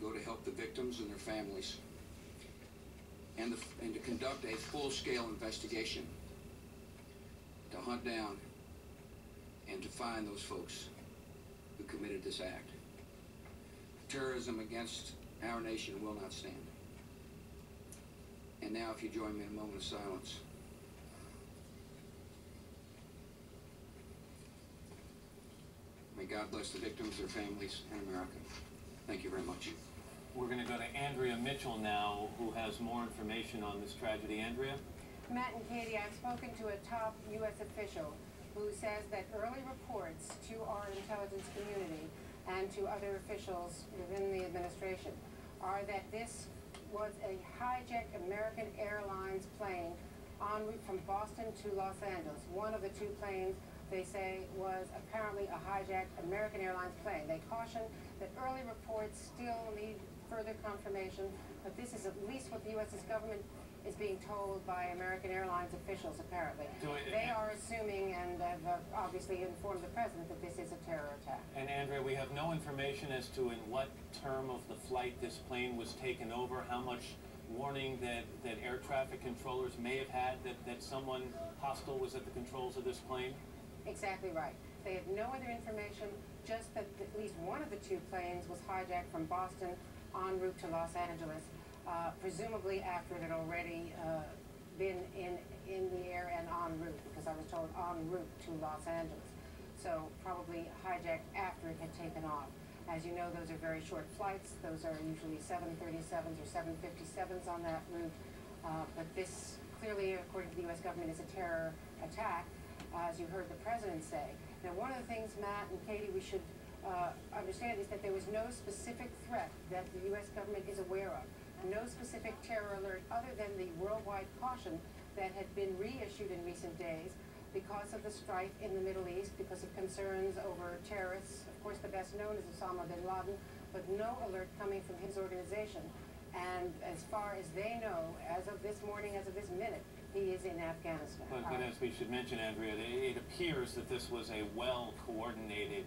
go to help the victims and their families, and to conduct a full-scale investigation to hunt down and to find those folks who committed this act. Terrorism against our nation will not stand. And now, if you join me in a moment of silence. May God bless the victims, their families, and America. Thank you very much. We're going to go to Andrea Mitchell now, who has more information on this tragedy. Andrea? Matt and Katie, I've spoken to a top U.S. official who says that early reports to our intelligence community and to other officials within the administration are that this was a hijacked American Airlines plane en route from Boston to Los Angeles. One of the 2 planes, they say, was apparently a hijacked American Airlines plane. They caution that early reports still need further confirmation, but this is at least what the U.S. government is being told by American Airlines officials, apparently. They are assuming and have obviously informed the president that this is a terror attack. And Andrea, we have no information as to in what term of the flight this plane was taken over, how much warning that air traffic controllers may have had that someone hostile was at the controls of this plane? Exactly right. They have no other information, just that at least one of the 2 planes was hijacked from Boston en route to Los Angeles, presumably after it had already been in the air and en route, because I was told en route to Los Angeles. So probably hijacked after it had taken off. As you know, those are very short flights. Those are usually 737s or 757s on that route. But this clearly, according to the U.S. government, is a terror attack, as you heard the president say. Now, one of the things, Matt and Katie, we should understand is that there was no specific threat that the U.S. government is aware of. No specific terror alert other than the worldwide caution that had been reissued in recent days because of the strife in the Middle East, because of concerns over terrorists. Of course, the best known is Osama bin Laden, but no alert coming from his organization. And as far as they know, as of this morning, as of this minute, he is in Afghanistan. But as we should mention, Andrea, it appears that this was a well-coordinated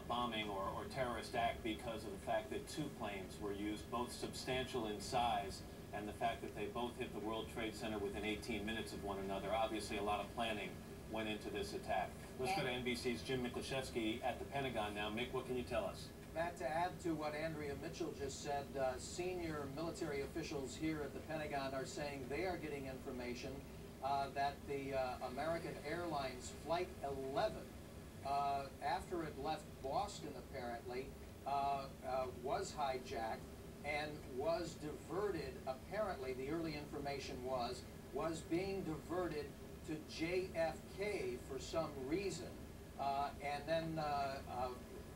bombing or terrorist act because of the fact that 2 planes were used, both substantial in size, and the fact that they both hit the World Trade Center within 18 minutes of one another. Obviously, a lot of planning went into this attack. Let's go to NBC's Jim Miklashevsky at the Pentagon now. Mick, what can you tell us? Matt, to add to what Andrea Mitchell just said, senior military officials here at the Pentagon are saying they are getting information that the American Airlines Flight 11, after it left Boston apparently, was hijacked and was diverted, apparently the early information was being diverted to JFK for some reason. And then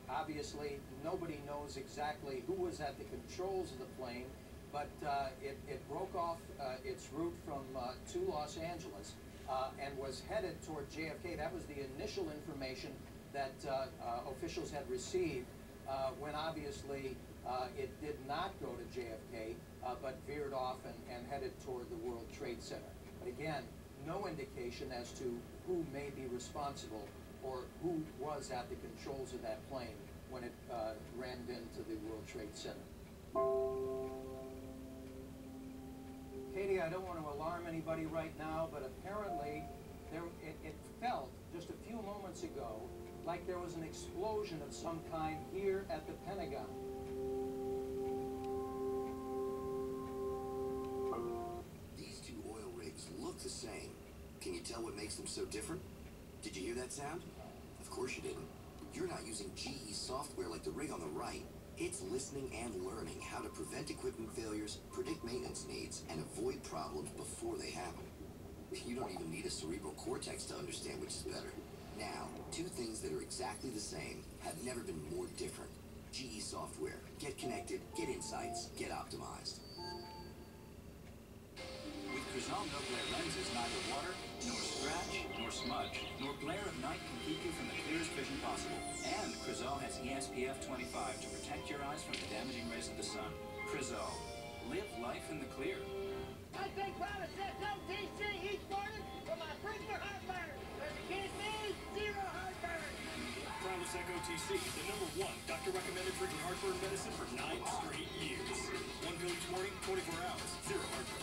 obviously nobody knows exactly who was at the controls of the plane, but it broke off its route from to Los Angeles and was headed toward JFK. That was the initial information that officials had received when obviously it did not go to JFK, but veered off and headed toward the World Trade Center. But again, no indication as to who may be responsible or who was at the controls of that plane when it rammed into the World Trade Center. Katie, I don't want to alarm anybody right now, but apparently it felt just a few moments ago like there was an explosion of some kind here at the Pentagon. These two oil rigs look the same. Can you tell what makes them so different? Did you hear that sound? Of course you didn't. You're not using GE software like the rig on the right. It's listening and learning how to prevent equipment failures, predict maintenance needs, and avoid problems before they happen. You don't even need a cerebral cortex to understand which is better. Now, two things that are exactly the same have never been more different. GE software. Get connected, get insights, get optimized. With Crizal no glare lenses, neither water, nor scratch, nor smudge, nor glare of night can keep you from the clearest vision possible. And Crizal has SPF 25 to protect your eyes from the damaging rays of the sun. Crizal. Live life in the clear. I take private SOTC each morning for my frequent heartburn. There's a kid me, zero heartburn. Prilosec OTC, the #1 doctor-recommended frequent heartburn medicine for 9 straight years. 1 pill each morning, 24 hours, zero heartburn.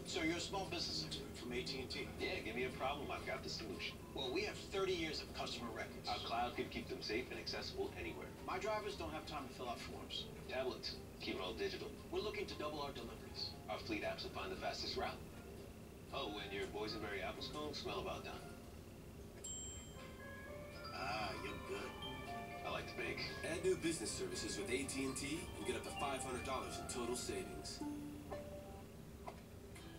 So you're a small business expert from AT&T. Yeah, give me a problem, I've got the solution. Well, we have 30 years of customer records. Our cloud could keep them safe and accessible anywhere. My drivers don't have time to fill out forms. Tablets, keep it all digital. We're looking to double our deliveries. Our fleet apps will find the fastest route. Oh, and your boysenberry apple scones smell about done. Ah, you're good. I like to bake. Add new business services with AT&T and get up to $500 in total savings.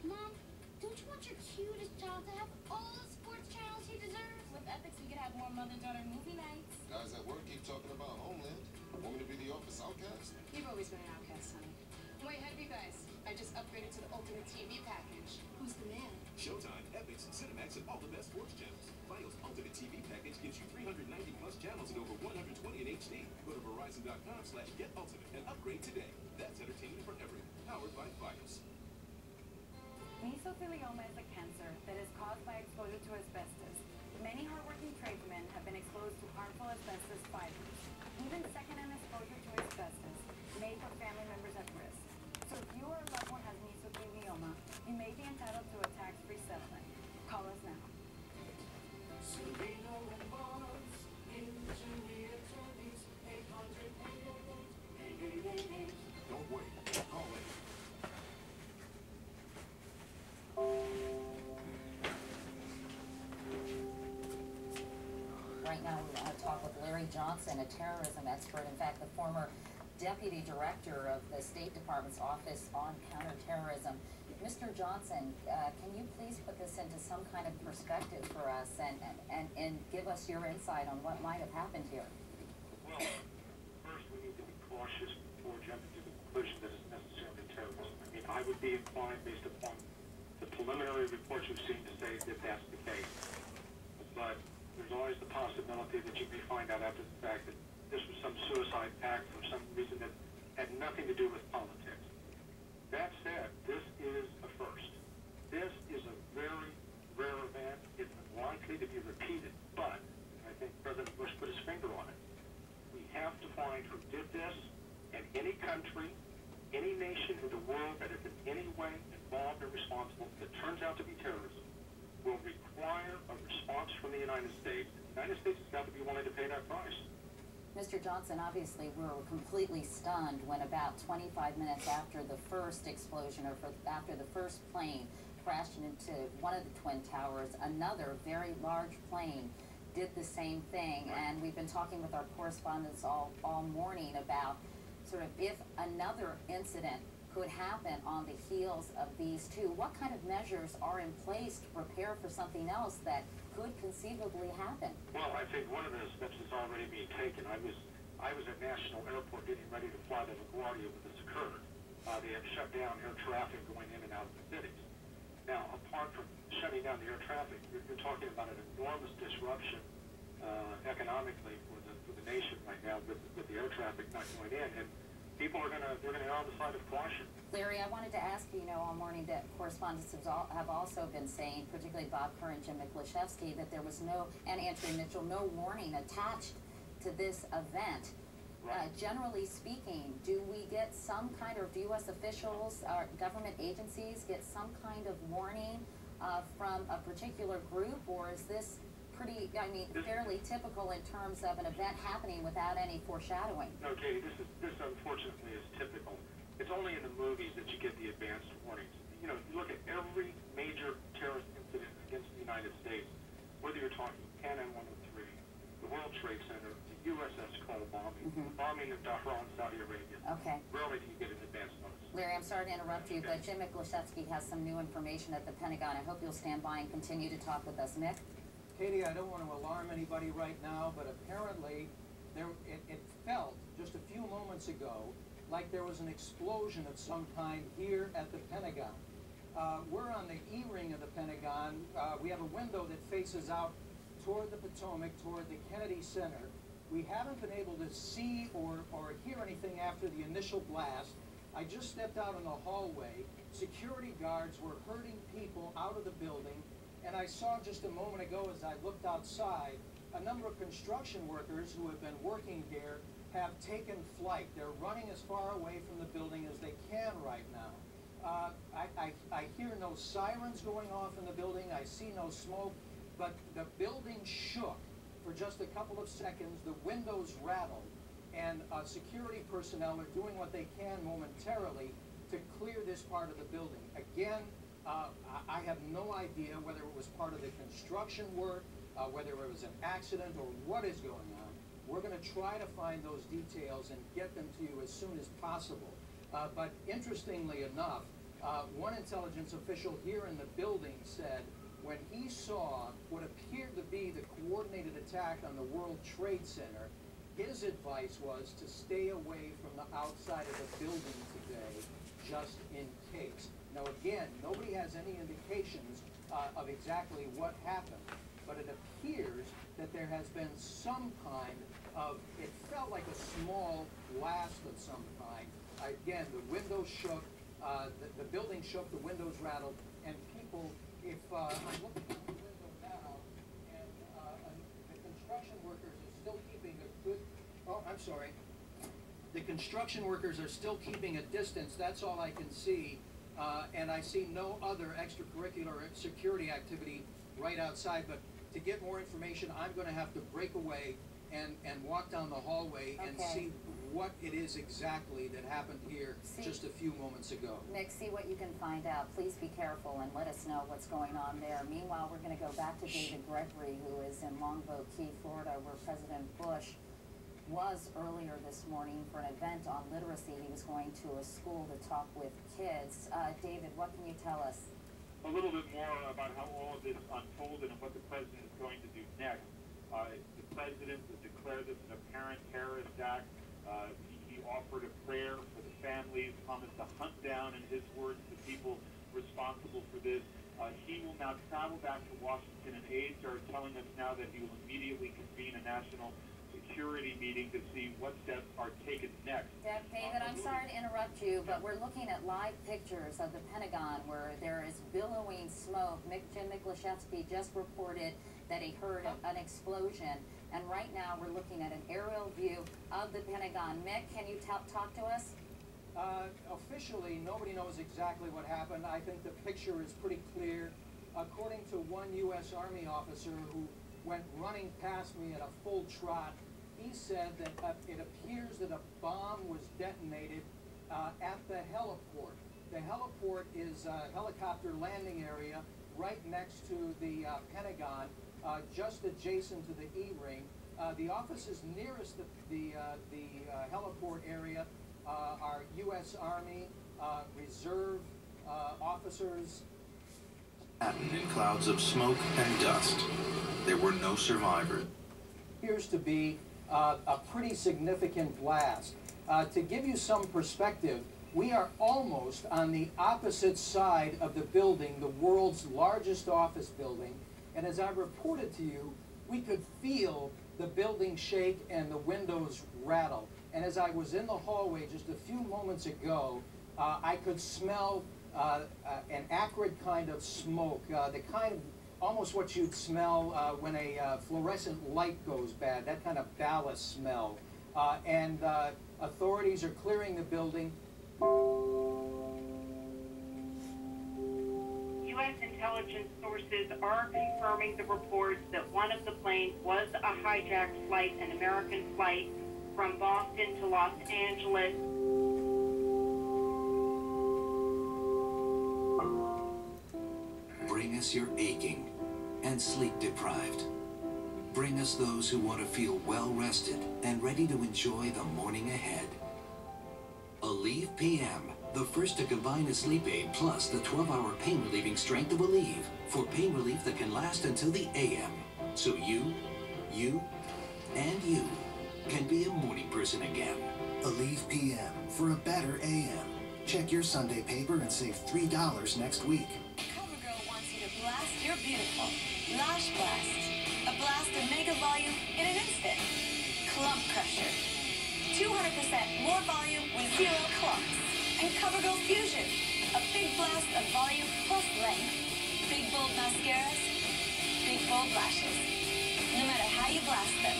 Mom, don't you want your cutest child to have all the sports channels he deserves? With Epix, we could have more mother-daughter movie nights. Guys at work keep talking about Homeland. Want me to be the office outcast? You've always been an outcast, honey. I'm way ahead of you guys. I just upgraded to the ultimate TV package. Who's the man? Showtime, Epix, Cinemax, and all the best sports channels. Fios Ultimate TV package gives you 390 plus channels and over 120 in HD. Go to Verizon.com/GetUltimate and upgrade today. That's entertainment for everyone. Powered by Fios. Mesothelioma is a cancer that is caused by exposure to asbestos. Many hardworking tradesmen have been exposed to harmful asbestos fibers. Even second-hand exposure to asbestos may put family members at risk. So if you or a loved one has mesothelioma, you may be entitled to a tax-free settlement. Call us now. Don't wait. Call it. Right now, we want to talk with Larry Johnson, a terrorism expert. In fact, the former deputy director of the State Department's Office on Counterterrorism. Mr. Johnson, can you please put this into some kind of perspective for us and give us your insight on what might have happened here? Well, first we need to be cautious before jumping to the conclusion that it's necessarily terrorism. I mean, I would be inclined, based upon the preliminary reports we've seen, to say that that's the case. But there's always the possibility that you may find out after the fact that this was some suicide pact for some reason that had nothing to do with politics. That said, this is a first. This is a very rare event. It's unlikely to be repeated, but I think President Bush put his finger on it. We have to find who did this, and any country, any nation in the world that is in any way involved or responsible that turns out to be terrorism will require a response from the United States. The United States has got to be willing to pay that price. Mr. Johnson, obviously we were completely stunned when about 25 minutes after the first explosion, or after the first plane crashed into one of the Twin Towers, another very large plane did the same thing. And we've been talking with our correspondents all morning about sort of if another incident could happen on the heels of these two. What kind of measures are in place to prepare for something else that could conceivably happen? Well, I think one of the steps is already being taken. I was at National Airport getting ready to fly to LaGuardia when this occurred. They have shut down air traffic going in and out of the cities. Now, apart from shutting down the air traffic, you're talking about an enormous disruption economically for the nation right now with the air traffic not going in, and people are gonna err on the side of caution. Larry, I wanted to ask you, all morning that correspondents have also been saying, particularly Bob Kerr and Jim Miklashevsky, that there was and Andrea Mitchell, no warning attached to this event. Generally speaking, do we get some kind, or do U.S. officials or government agencies get some kind of warning from a particular group, or is this pretty, fairly typical in terms of an event happening without any foreshadowing? No, Katie, this unfortunately is typical. It's only in the movies that you get the advanced warnings. You look at every major terrorist incident against the United States, whether you're talking Pan Am 103, the World Trade Center, the USS Cole bombing, the bombing of Dhahran, Saudi Arabia. Okay. Rarely do you get an advance notice. Larry, I'm sorry to interrupt you, but Jim Miklashevsky has some new information at the Pentagon. I hope you'll stand by and continue to talk with us. Mick? Katie, I don't want to alarm anybody right now, but apparently it felt just a few moments ago like there was an explosion of some kind here at the Pentagon. We're on the E-ring of the Pentagon. We have a window that faces out toward the Potomac, toward the Kennedy Center. We haven't been able to see or hear anything after the initial blast. I just stepped out in the hallway. Security guards were herding people out of the building, and I saw just a moment ago as I looked outside, a number of construction workers who have been working here have taken flight. They're running as far away from the building as they can right now. I hear no sirens going off in the building. I see no smoke, but the building shook for just a couple of seconds. The windows rattled, and security personnel are doing what they can momentarily to clear this part of the building. Again, I have no idea whether it was part of the construction work, whether it was an accident, or what is going on. We're going to try to find those details and get them to you as soon as possible. But interestingly enough, one intelligence official here in the building said when he saw what appeared to be the coordinated attack on the World Trade Center, his advice was to stay away from the outside of the building today, just in case. Now again, nobody has any indications of exactly what happened, but it appears that there has been some kind of, it felt like a small blast of some kind. Again, the windows shook, the building shook, the windows rattled, and people, if I'm looking out the window now, and the construction workers are still keeping a good, the construction workers are still keeping a distance, that's all I can see, and I see no other extracurricular security activity right outside, but to get more information, I'm going to have to break away and walk down the hallway and see what it is exactly that happened here just a few moments ago. Nick, see what you can find out. Please be careful and let us know what's going on there. Meanwhile, we're going to go back to David Gregory, who is in Longboat Key, Florida, where President Bush was earlier this morning for an event on literacy. He was going to a school to talk with kids. David, what can you tell us? A little bit more about how all of this unfolded and what the president is going to do next. The president would declare this an apparent terrorist act. He offered a prayer for the families, promised to hunt down, in his words, the people responsible for this. He will now travel back to Washington, and aides are telling us now that he will immediately convene a national security meeting to see what steps are taken next. David, I'm sorry to interrupt you, but we're looking at live pictures of the Pentagon where there is billowing smoke. Jim Miklashevsky just reported that he heard an explosion, and right now we're looking at an aerial view of the Pentagon. Mick, can you talk to us? Officially, nobody knows exactly what happened. I think the picture is pretty clear. According to one U.S. Army officer who went running past me at a full trot, he said that it appears that a bomb was detonated at the heliport. The heliport is a helicopter landing area right next to the Pentagon, just adjacent to the E-ring. The offices nearest the heliport area are U.S. Army, Reserve officers. In clouds of smoke and dust, there were no survivors. Appears to be a pretty significant blast. To give you some perspective, We are almost on the opposite side of the building, the world's largest office building. And as I reported to you, we could feel the building shake and the windows rattle. And as I was in the hallway just a few moments ago, I could smell an acrid kind of smoke, the kind of almost what you'd smell when a fluorescent light goes bad, that kind of ballast smell. And authorities are clearing the building. U.S. intelligence sources are confirming the reports that one of the planes was a hijacked flight, an American flight from Boston to Los Angeles. Bring us your aching and sleep deprived. Bring us those who want to feel well rested and ready to enjoy the morning ahead. Aleve PM, the first to combine a sleep aid plus the 12-hour pain relieving strength of Aleve for pain relief that can last until the AM. So you, and you can be a morning person again. Aleve PM for a better AM. Check your Sunday paper and save $3 next week. CoverGirl wants you to blast your beautiful. Lash Blast. A blast of mega volume in an instant. Clump Crusher. 200% more volume with 0 clumps. And CoverGirl Fusion. A big blast of volume plus length. Big bold mascaras. Big bold lashes. No matter how you blast them.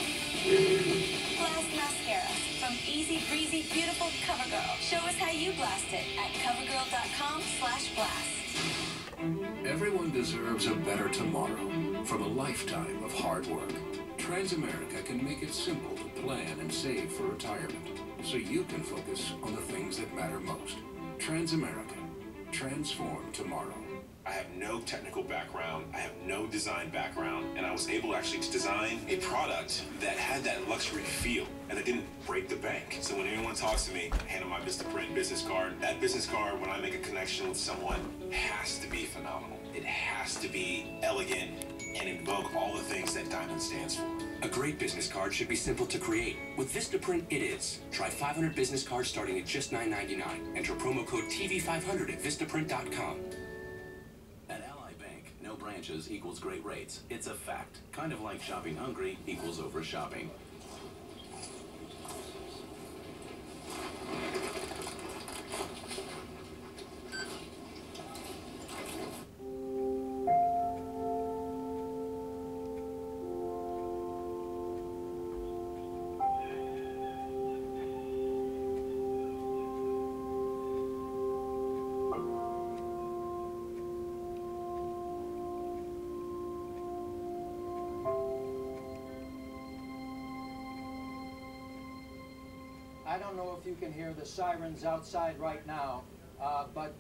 Blast mascara from easy breezy beautiful CoverGirl. Show us how you blast it at covergirl.com/blast. Everyone deserves a better tomorrow from a lifetime of hard work. Transamerica can make it simple to plan and save for retirement, so you can focus on the things that matter most. Transamerica. Transform tomorrow. I have no technical background, I have no design background, and I was able actually to design a product that had that luxury feel, and it didn't break the bank. So when anyone talks to me, hand them my Vistaprint business card, that business card, when I make a connection with someone, has to be phenomenal. It has to be elegant and invoke all the things that Diamond stands for. A great business card should be simple to create. With Vistaprint, it is. Try 500 business cards starting at just $9.99. Enter promo code TV500 at Vistaprint.com. At Ally Bank, no branches equals great rates. It's a fact. Kind of like shopping hungry equals over shopping. I don't know if you can hear the sirens outside right now, but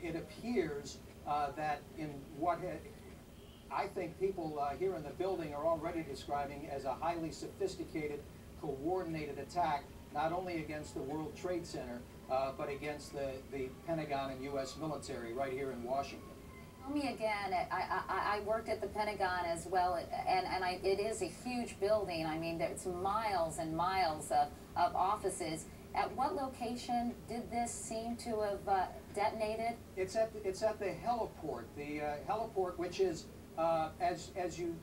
it appears that in what I think people here in the building are already describing as a highly sophisticated, coordinated attack, not only against the World Trade Center, but against the Pentagon and U.S. military right here in Washington. Tell me again, I worked at the Pentagon as well, and it is a huge building. I mean, it's miles and miles of offices. At what location did this seem to have detonated? It's at the heliport. The heliport, which is as you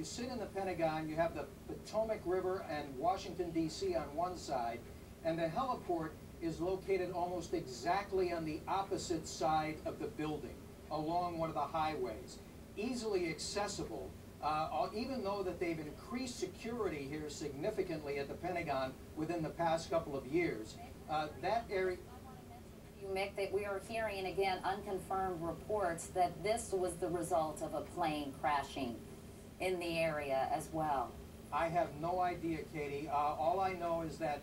sit in the Pentagon, you have the Potomac River and Washington D.C. on one side, and the heliport is located almost exactly on the opposite side of the building, along one of the highways, easily accessible. Even though that they've increased security here significantly at the Pentagon within the past couple of years, that area. Mick, that we are hearing again unconfirmed reports that this was the result of a plane crashing in the area as well. I have no idea, Katie. All I know is that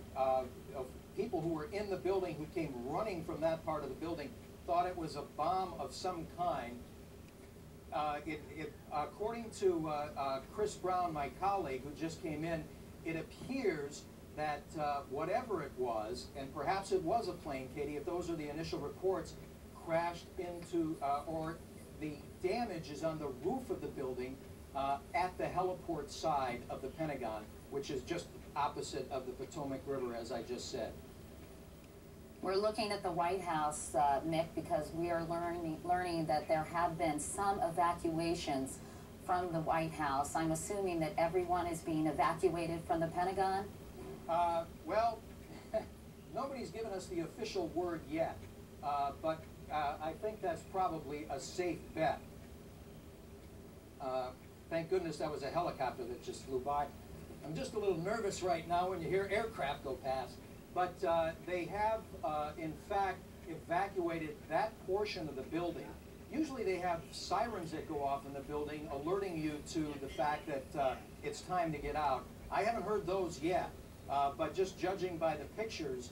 people who were in the building who came running from that part of the building thought it was a bomb of some kind. According to Chris Brown, my colleague who just came in, it appears that whatever it was, and perhaps it was a plane, Katie, if those are the initial reports, crashed into, or the damage is on the roof of the building at the heliport side of the Pentagon, which is just opposite of the Potomac River, as I just said. We're looking at the White House, Mick, because we are learning that there have been some evacuations from the White House. I'm assuming that everyone is being evacuated from the Pentagon? Well, nobody's given us the official word yet, but I think that's probably a safe bet. Thank goodness that was a helicopter that just flew by. I'm just a little nervous right now when you hear aircraft go past. But they have, in fact, evacuated that portion of the building. Usually they have sirens that go off in the building alerting you to the fact that it's time to get out. I haven't heard those yet, but just judging by the pictures,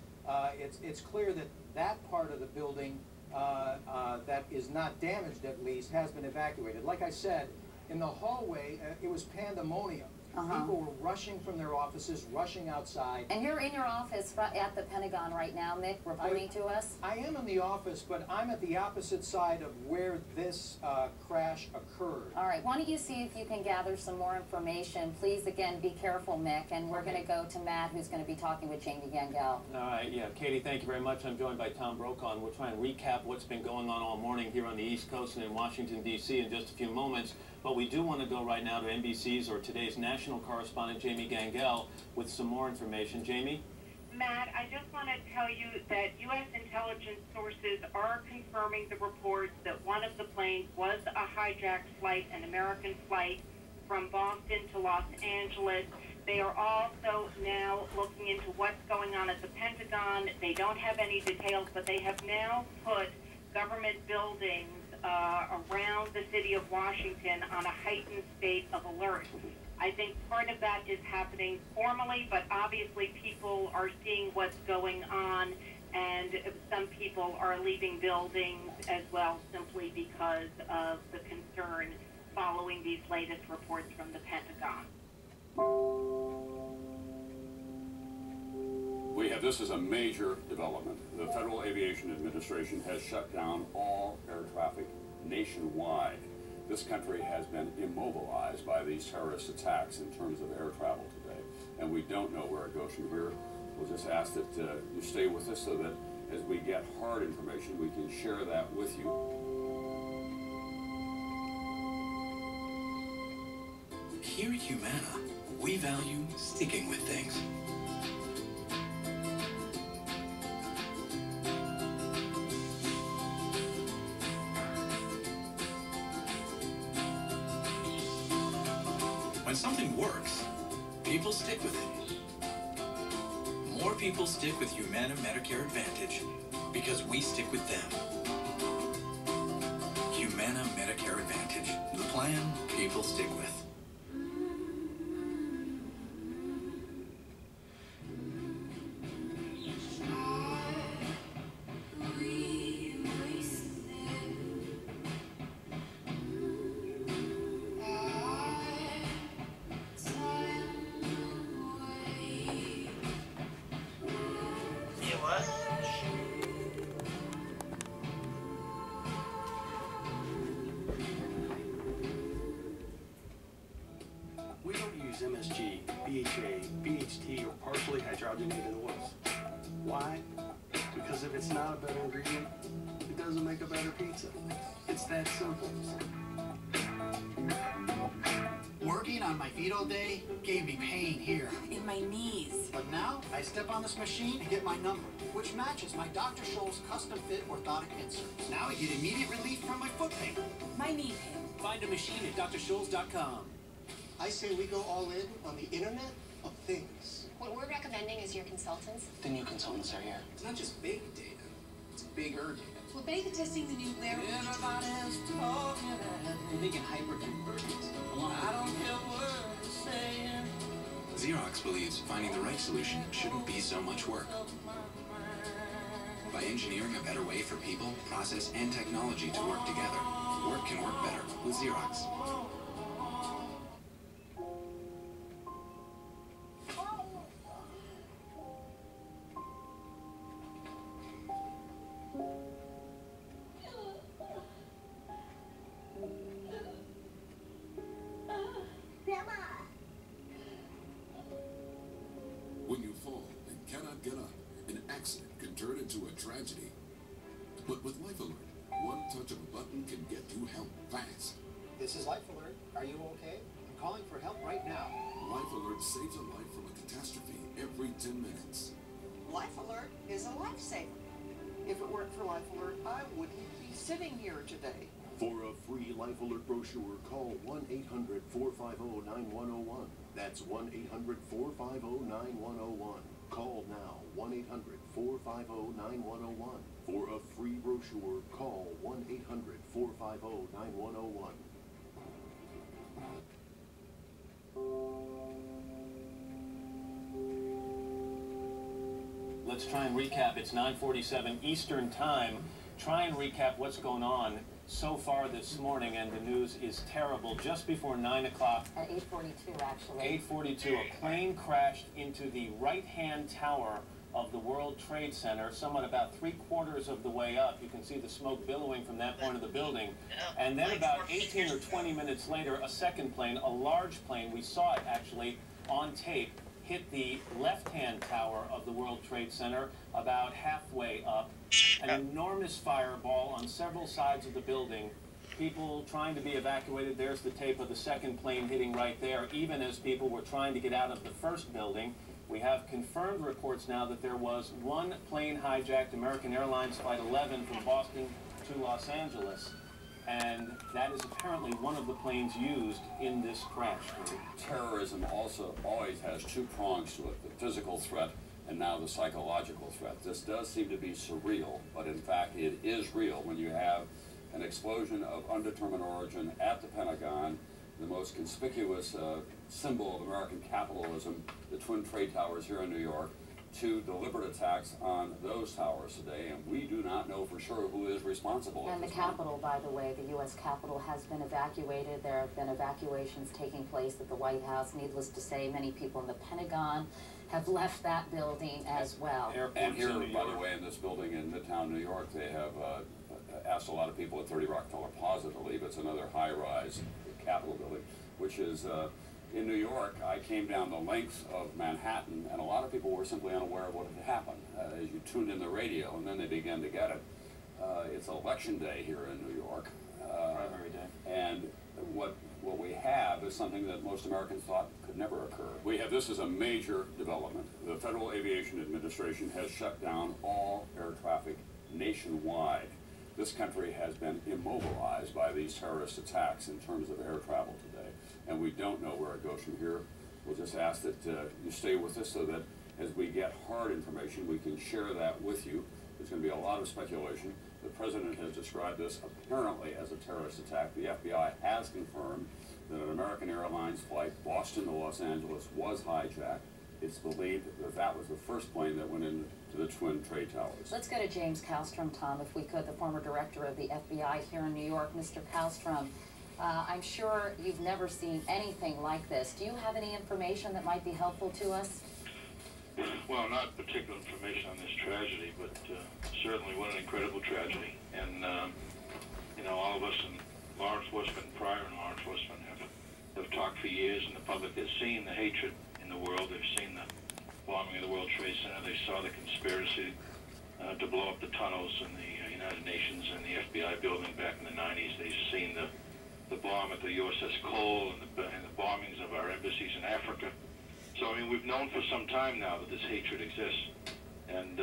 it's clear that that part of the building that is not damaged, at least, has been evacuated. Like I said, in the hallway, it was pandemonium. People were rushing from their offices, rushing outside. And you're in your office at the Pentagon right now, Mick, reporting to us? I am in the office, but I'm at the opposite side of where this crash occurred. All right, why don't you see if you can gather some more information. Please, again, be careful, Mick, and we're going to go to Matt, who's going to be talking with Jamie Gangel. All right, yeah, Katie, thank you very much. I'm joined by Tom Brokaw, and we'll try and recap what's been going on all morning here on the East Coast and in Washington, D.C. in just a few moments. But we do want to go right now to NBC's or today's national correspondent, Jamie Gangel, with some more information. Jamie? Matt, I just want to tell you that U.S. intelligence sources are confirming the reports that one of the planes was a hijacked flight, an American flight from Boston to Los Angeles. They are also now looking into what's going on at the Pentagon. They don't have any details, but they have now put government buildings around the city of Washington on a heightened state of alert. I think part of that is happening formally, but obviously people are seeing what's going on, and some people are leaving buildings as well simply because of the concern following these latest reports from the Pentagon. This is a major development. The Federal Aviation Administration has shut down all air traffic nationwide. This country has been immobilized by these terrorist attacks in terms of air travel today, and we don't know where it goes from here. We'll just ask that you stay with us so that as we get hard information, we can share that with you. Here at Humana, we value sticking with things. When something works, people stick with it. More people stick with Humana Medicare Advantage because we stick with them. Humana Medicare Advantage, the plan people stick with. We don't use MSG, BHA, BHT, or partially hydrogenated oils. Why? Because if it's not a better ingredient, it doesn't make a better pizza. It's that simple. Working on my feet all day gave me pain here. In my knees. But now, I step on this machine and get my number, which matches my Dr. Scholl's custom-fit orthotic insert. Now I get immediate relief from my foot pain. My knee pain. Find a machine at drscholls.com. I say we go all in on the Internet of Things. What we're recommending as your consultants. The new consultants are here. It's not just big data, it's bigger data. We're beta testing the new Blair. Everybody's talking and they can hyperconvergence. I don't care what they're saying. Xerox believes finding the right solution shouldn't be so much work. By engineering a better way for people, process, and technology to work together, work can work better with Xerox. When you fall and cannot get up, an accident can turn into a tragedy. But with Life Alert, one touch of a button can get you help fast. This is Life Alert. Are you okay? I'm calling for help right now. Life Alert saves a life from a catastrophe every 10 minutes. Life Alert is a lifesaver. If it weren't for Life Alert, I wouldn't be sitting here today. For a free Life Alert brochure, call 1-800-450-9101. That's 1-800-450-9101. Call now, 1-800-450-9101. For a free brochure, call 1-800-450-9101. Let's try and recap. It's 9:47 Eastern Time. Try and recap what's going on so far this morning, and the news is terrible. Just before 9 o'clock. At 8:42, actually. 8:42, a plane crashed into the right-hand tower of the World Trade Center, somewhat about 3/4 of the way up. You can see the smoke billowing from that point of the building. And then about 18 or 20 minutes later, a second plane, a large plane, we saw it actually on tape, hit the left-hand tower of the World Trade Center about halfway up. An enormous fireball on several sides of the building. People trying to be evacuated. There's the tape of the second plane hitting right there, even as people were trying to get out of the first building. We have confirmed reports now that there was one plane hijacked, American Airlines Flight 11 from Boston to Los Angeles. And that is apparently one of the planes used in this crash. Terrorism also always has two prongs to it, the physical threat and now the psychological threat. This does seem to be surreal, but in fact it is real when you have an explosion of undetermined origin at the Pentagon, the most conspicuous symbol of American capitalism, the Twin Trade Towers here in New York, two deliberate attacks on those towers today, and we do not know for sure who is responsible. And the Capitol, by the way, the U.S. Capitol has been evacuated. There have been evacuations taking place at the White House. Needless to say, many people in the Pentagon have left that building as well. And here, by the way, in this building in Midtown New York, they have asked a lot of people at 30 Rockefeller Plaza to leave. It's another high-rise Capitol building, which is in New York. I came down the length of Manhattan, and a lot of people were simply unaware of what had happened as you tuned in the radio, and then they began to get it. It's election day here in New York, Primary day. And what we have is something that most Americans thought could never occur. We have this as a major development. The Federal Aviation Administration has shut down all air traffic nationwide. This country has been immobilized by these terrorist attacks in terms of air travel today, and we don't know where it goes from here. We'll just ask that you stay with us so that as we get hard information, we can share that with you. There's going to be a lot of speculation. The President has described this apparently as a terrorist attack. The FBI has confirmed that an American Airlines flight, Boston to Los Angeles, was hijacked. It's believed that that was the first plane that went into the Twin Trade Towers. Let's go to James Kallstrom, Tom, if we could, the former director of the FBI here in New York. Mr. Kallstrom, I'm sure you've never seen anything like this. Do you have any information that might be helpful to us? Well, not particular information on this tragedy, but certainly what an incredible tragedy. And, you know, all of us in law enforcement, prior in law enforcement, have talked for years, and the public has seen the hatred in the world. They've seen the bombing of the World Trade Center. They saw the conspiracy to blow up the tunnels in the United Nations and the FBI building back in the 90s. They've seen the bomb at the USS Cole and the bombings of our embassies in Africa. So, I mean, we've known for some time now that this hatred exists. And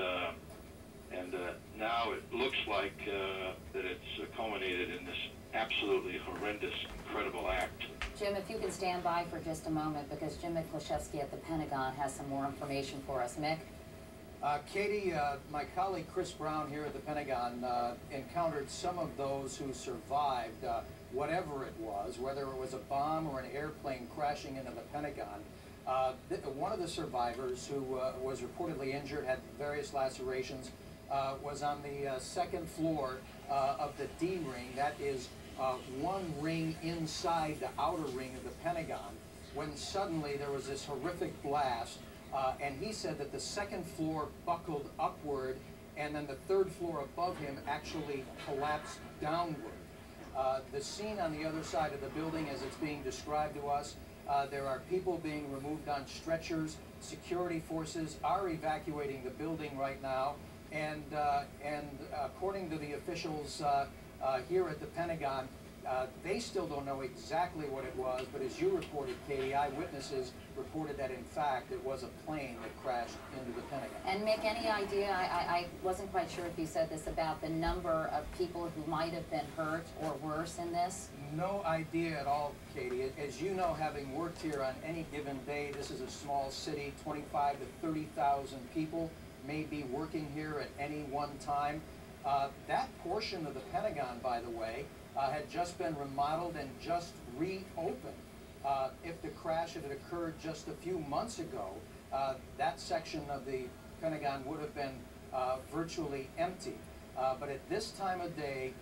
now it looks like that it's culminated in this absolutely horrendous, incredible act. Jim, if you can stand by for just a moment, because Jim Miklaszewski at the Pentagon has some more information for us. Mick? Katie, my colleague Chris Brown here at the Pentagon encountered some of those who survived, whatever it was, whether it was a bomb or an airplane crashing into the Pentagon. One of the survivors who was reportedly injured, had various lacerations, was on the second floor of the D ring. That is one ring inside the outer ring of the Pentagon, when suddenly there was this horrific blast, and he said that the second floor buckled upward, and then the third floor above him actually collapsed downward. The scene on the other side of the building, as it's being described to us, there are people being removed on stretchers. security forces are evacuating the building right now, and according to the officials here at the Pentagon, they still don't know exactly what it was, but as you reported, Katie, eyewitnesses reported that in fact it was a plane that crashed into the Pentagon. And Mick, any idea, I wasn't quite sure if you said this, about the number of people who might have been hurt or worse in this? No idea at all, Katie. As you know, having worked here on any given day, this is a small city, 25 to 30,000 people may be working here at any one time. That portion of the Pentagon, by the way, had just been remodeled and just reopened. If the crash had occurred just a few months ago, that section of the Pentagon would have been virtually empty. But at this time of day,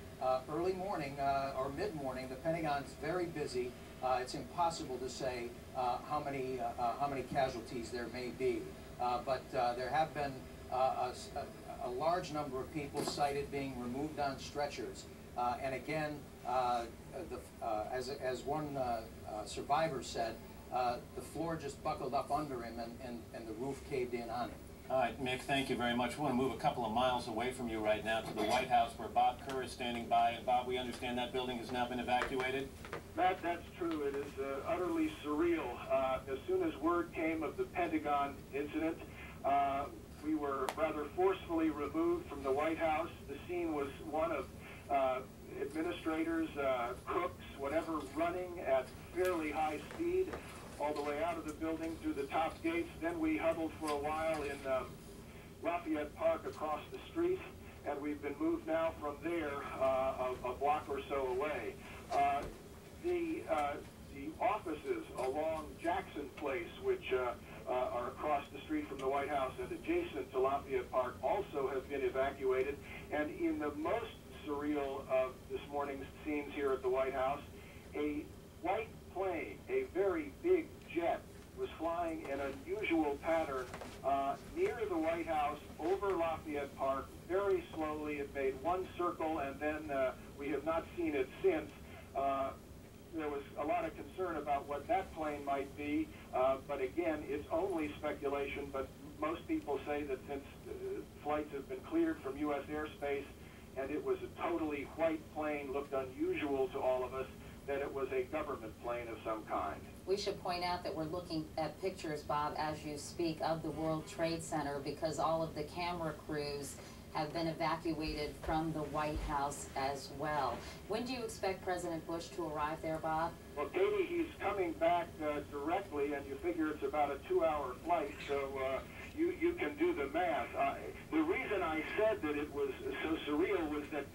early morning or mid-morning, the Pentagon's very busy. It's impossible to say how many casualties there may be. But there have been a large number of people cited being removed on stretchers. And again, as one survivor said, the floor just buckled up under him and the roof caved in on him. All right, Mick, thank you very much. We want to move a couple of miles away from you right now to the White House, where Bob Kerr is standing by. And Bob, we understand that building has now been evacuated? That's true. It is utterly surreal. As soon as word came of the Pentagon incident, we were rather forcefully removed from the White House. The scene was one of administrators, cooks, whatever, running at fairly high speed all the way out of the building through the top gates. Then we huddled for a while in Lafayette Park across the street, and we've been moved now from there a block or so away. The offices along Jackson Place, which are across the street from the White House and adjacent to Lafayette Park, also have been evacuated. And in the most surreal of this morning's scenes here at the White House, a white plane, a very big jet, was flying in unusual pattern near the White House over Lafayette Park very slowly. It made one circle, and then we have not seen it since. There was a lot of concern about what that plane might be, but again, it's only speculation, but most people say that since flights have been cleared from U.S. airspace, and it was a totally white plane, looked unusual to all of us, that it was a government plane of some kind. We should point out that we're looking at pictures, Bob, as you speak, of the World Trade Center, because all of the camera crews have been evacuated from the White House as well. When do you expect President Bush to arrive there, Bob? Well, Katie, he's coming back directly, and you figure it's about a 2-hour flight, so you can do the math. The reason I said that it was so surreal was that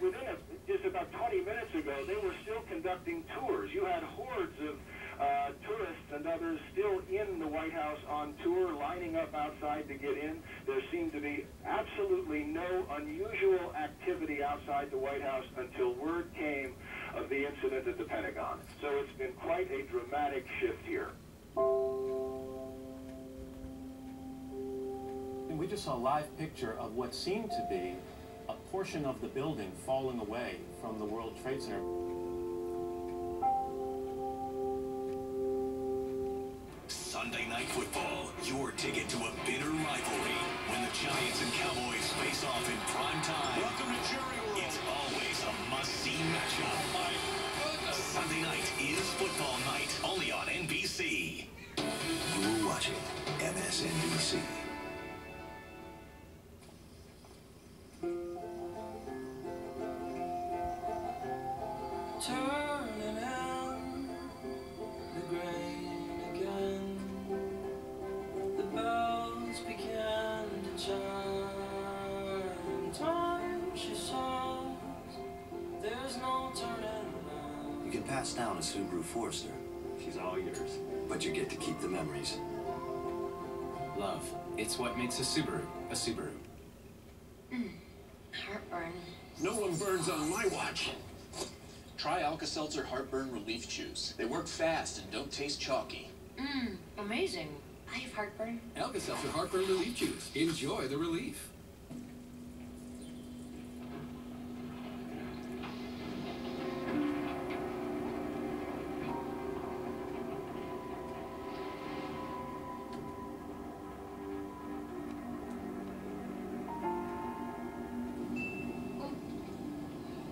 within just about 20 minutes ago, they were still conducting tours. You had hordes of tourists and others still in the White House on tour, lining up outside to get in. There seemed to be absolutely no unusual activity outside the White House until word came of the incident at the Pentagon. So it's been quite a dramatic shift here. And we just saw a live picture of what seemed to be a portion of the building falling away from the World Trade Center. Sunday Night Football, your ticket to a bitter rivalry. When the Giants and Cowboys face off in prime time. Welcome to Jerry World. It's always a must-see matchup. Oh my goodness. Sunday night is football night, only on NBC. You're watching MSNBC. Turning in the grain again, the bells began to chime. Time, she says, there's no turning around. You can pass down a Subaru Forester. She's all yours. But you get to keep the memories. Love. It's what makes a Subaru a Subaru. Heartburn. No one burns on my watch. Try Alka-Seltzer Heartburn Relief Chews. They work fast and don't taste chalky. Amazing. I have heartburn. Alka-Seltzer Heartburn Relief Chews. Enjoy the relief.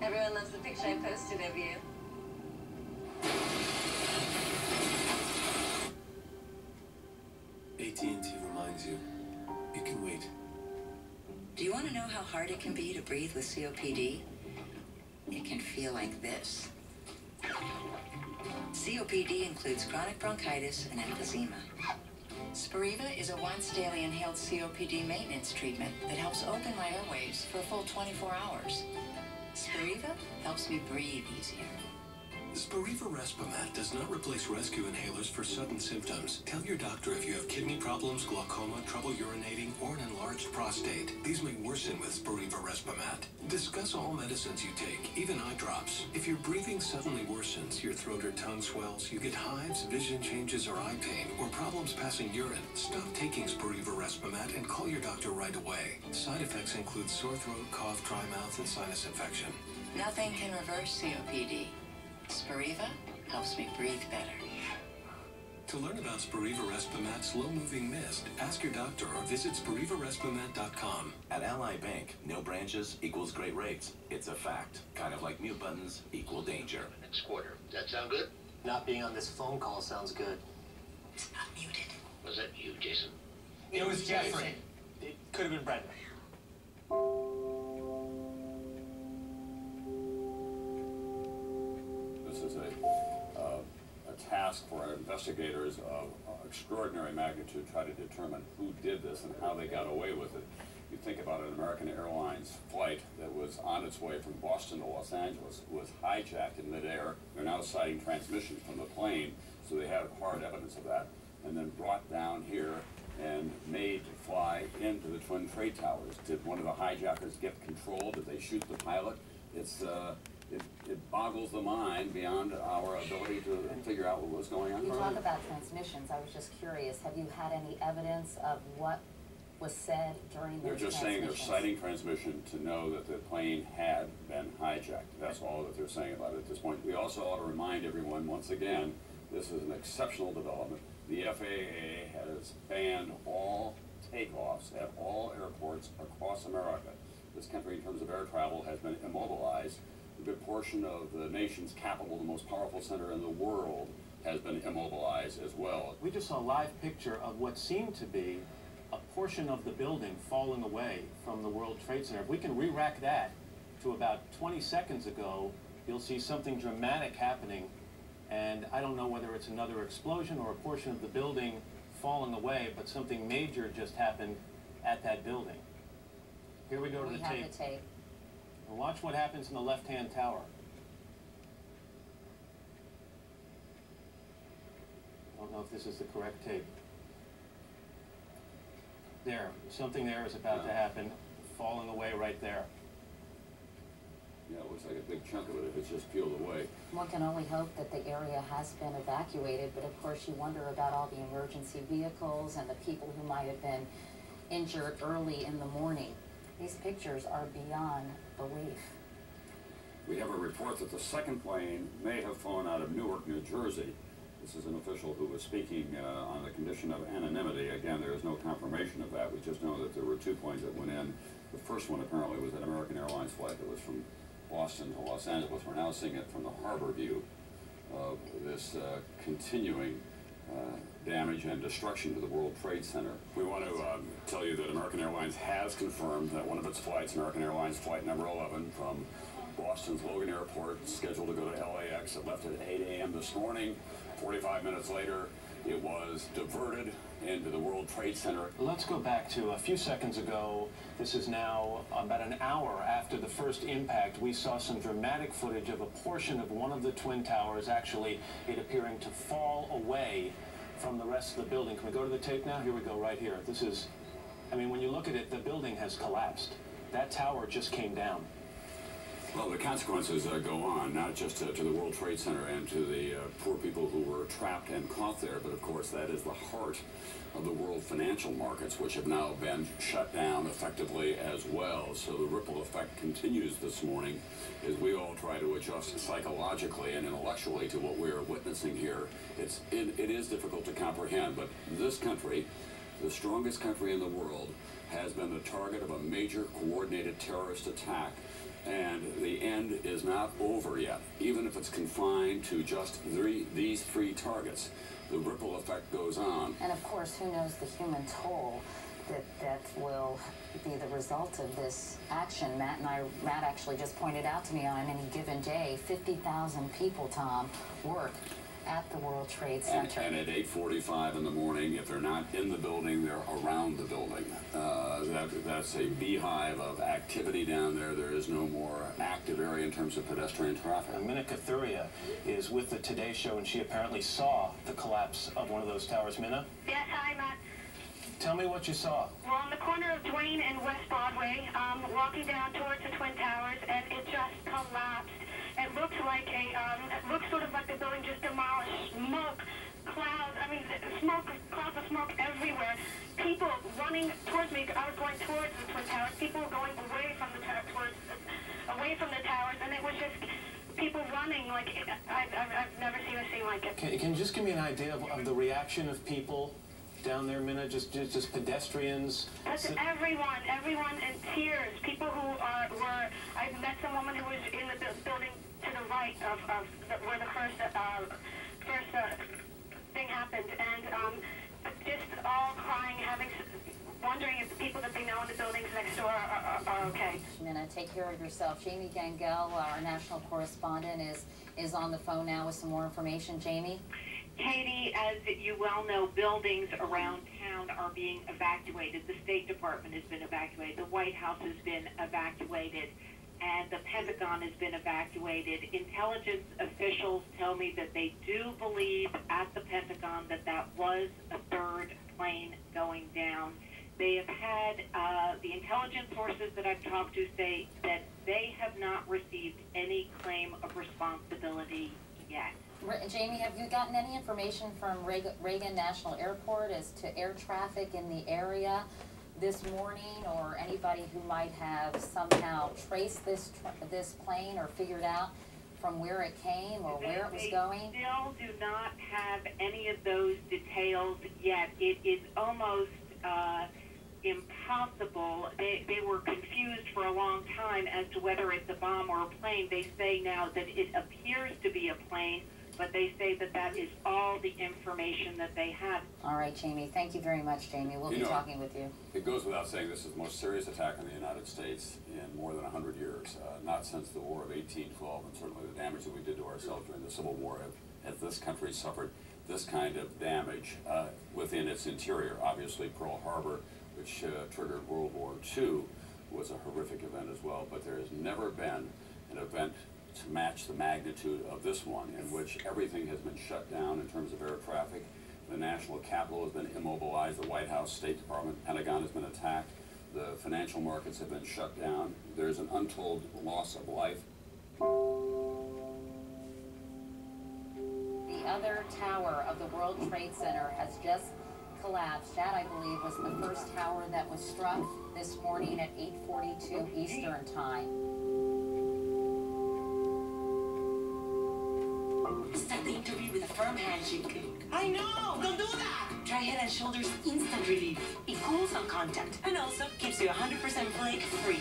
Everyone loves the picture I posted of you. AT&T reminds you, it can wait. Do you want to know how hard it can be to breathe with COPD? It can feel like this. COPD includes chronic bronchitis and emphysema. Spiriva is a once-daily inhaled COPD maintenance treatment that helps open my airways for a full 24 hours. Spiriva helps me breathe easier. Spiriva Respimat does not replace rescue inhalers for sudden symptoms. Tell your doctor if you have kidney problems, glaucoma, trouble urinating, or an enlarged prostate. These may worsen with Spiriva Respimat. Discuss all medicines you take, even eye drops. If your breathing suddenly worsens, your throat or tongue swells, you get hives, vision changes, or eye pain, or problems passing urine, stop taking Spiriva Respimat and call your doctor right away. Side effects include sore throat, cough, dry mouth, and sinus infection. Nothing can reverse COPD. Spiriva helps me breathe better. To learn about Spiriva Respimat slow-moving mist, ask your doctor or visit SpirivaRespimat.com. At Ally Bank, no branches equals great rates. It's a fact. Kind of like mute buttons equal danger. Next quarter. Does that sound good? Not being on this phone call sounds good. It's not muted. Was that you, Jason? It was Jeffrey. It could have been Brendan. This is a task for investigators of extraordinary magnitude to try to determine who did this and how they got away with it. You think about an American Airlines flight that was on its way from Boston to Los Angeles, was hijacked in midair. They're now citing transmissions from the plane, so they have hard evidence of that, and then brought down here and made to fly into the Twin Trade Towers. Did one of the hijackers get control? Did they shoot the pilot? It boggles the mind beyond our ability to figure out what was going on. You talk about transmissions. I was just curious. Have you had any evidence of what was said during those They're just saying they're citing transmission to know that the plane had been hijacked. That's all that they're saying about it at this point. We also ought to remind everyone, once again, this is an exceptional development. The FAA has banned all takeoffs at all airports across America. This country, in terms of air travel, has been immobilized. A good portion of the nation's capital, the most powerful center in the world, has been immobilized as well. We just saw a live picture of what seemed to be a portion of the building falling away from the World Trade Center. If we can re-rack that to about 20 seconds ago, you'll see something dramatic happening. And I don't know whether it's another explosion or a portion of the building falling away, but something major just happened at that building. Here we go to the tape. We have the tape. And watch what happens in the left-hand tower. I don't know if this is the correct tape. There, something there is about to happen, falling away right there. Yeah, it looks like a big chunk of it if it's just peeled away. One can only hope that the area has been evacuated, but of course you wonder about all the emergency vehicles and the people who might have been injured early in the morning. These pictures are beyond belief. We have a report that the second plane may have flown out of Newark, New Jersey. This is an official who was speaking on the condition of anonymity. Again, there is no confirmation of that. We just know that there were two planes that went in. The first one apparently was an American Airlines flight that was from Boston to Los Angeles. We're now seeing it from the harbor view of this continuing damage and destruction to the World Trade Center. We want to tell you that American Airlines has confirmed that one of its flights, American Airlines flight number 11 from Boston's Logan Airport, scheduled to go to LAX. It left at 8 a.m. this morning. 45 minutes later, it was diverted into the World Trade Center. Let's go back to a few seconds ago. This is now about an hour after the first impact. We saw some dramatic footage of a portion of one of the Twin Towers, actually it appearing to fall away from the rest of the building. Can we go to the tape now? Here we go, right here. This is, I mean, when you look at it, the building has collapsed. That tower just came down. Well, the consequences go on, not just to the World Trade Center and to the poor people who were trapped and caught there, but of course that is the heart of the world financial markets, which have now been shut down effectively as well. So the ripple effect continues this morning as we all try to adjust psychologically and intellectually to what we're witnessing here. It is difficult to comprehend, but this country, the strongest country in the world, has been the target of a major coordinated terrorist attack And the end is not over yet. Even if it's confined to just these three targets, the ripple effect goes on. And of course, who knows the human toll that will be the result of this action. Matt actually just pointed out to me on any given day, 50,000 people, Tom, work at the World Trade Center. And at 8:45 in the morning, if they're not in the building, they're around the building. That's a beehive of activity down there. There is no more active area in terms of pedestrian traffic. Minna Kathuria is with the Today Show, and she apparently saw the collapse of one of those towers. Minna? Yes, hi, Matt. Tell me what you saw. We're on the corner of Duane and West Broadway, walking down towards the Twin Towers, and it just collapsed. It looks like it looks sort of like the building just demolished. Smoke, clouds, clouds of smoke everywhere. People running towards me. I was going towards the Twin Towers. People were going away from the towers, and it was just people running like I've never seen a scene like it. Can you just give me an idea of the reaction of people down there, Minna? Just pedestrians? That's everyone in tears. People who were, I met some woman who was in the building to the right of where the first thing happened, and just all crying, wondering if the people that they know in the buildings next door are okay. Minna, take care of yourself. Jamie Gangel, our national correspondent, is on the phone now with some more information. Jamie? Katie, as you well know, buildings around town are being evacuated. The State Department has been evacuated. The White House has been evacuated. And the Pentagon has been evacuated. Intelligence officials tell me that they do believe at the Pentagon that was a third plane going down. They have had, the intelligence sources that I've talked to say that they have not received any claim of responsibility yet. Jamie, have you gotten any information from Reagan National Airport as to air traffic in the area this morning, or anybody who might have somehow traced this plane or figured out from where it came or where it was going? They still do not have any of those details yet. It is almost impossible. They were confused for a long time as to whether it's a bomb or a plane. They say now that it appears to be a plane, but they say that is all the information that they have. All right, Jamie. Thank you very much, Jamie. We'll be talking with you. It goes without saying this is the most serious attack in the United States in more than 100 years. Not since the War of 1812, and certainly the damage that we did to ourselves during the Civil War has this country suffered this kind of damage within its interior. Obviously, Pearl Harbor, which triggered World War II, was a horrific event as well, but there has never been an event to match the magnitude of this one, in which everything has been shut down in terms of air traffic. The national capital has been immobilized. The White House, State Department, Pentagon has been attacked. The financial markets have been shut down. There's an untold loss of life. The other tower of the World Trade Center has just collapsed. That, I believe, was the first tower that was struck this morning at 8:42 Eastern Time. Start the interview with a firm handshake. I know! Don't do that! Try Head & Shoulders Instant Relief. It cools on contact and also keeps you 100% flake-free.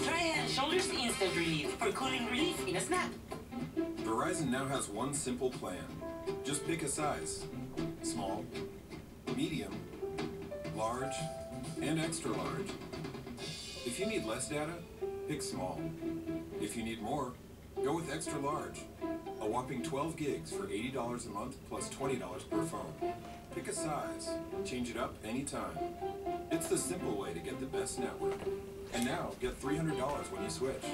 Try Head & Shoulders Instant Relief for cooling relief in a snap. Verizon now has one simple plan. Just pick a size. Small, medium, large, and extra large. If you need less data, pick small. If you need more, go with extra large. A whopping 12 gigs for $80 a month plus $20 per phone. Pick a size. Change it up anytime. It's the simple way to get the best network. And now, get $300 when you switch.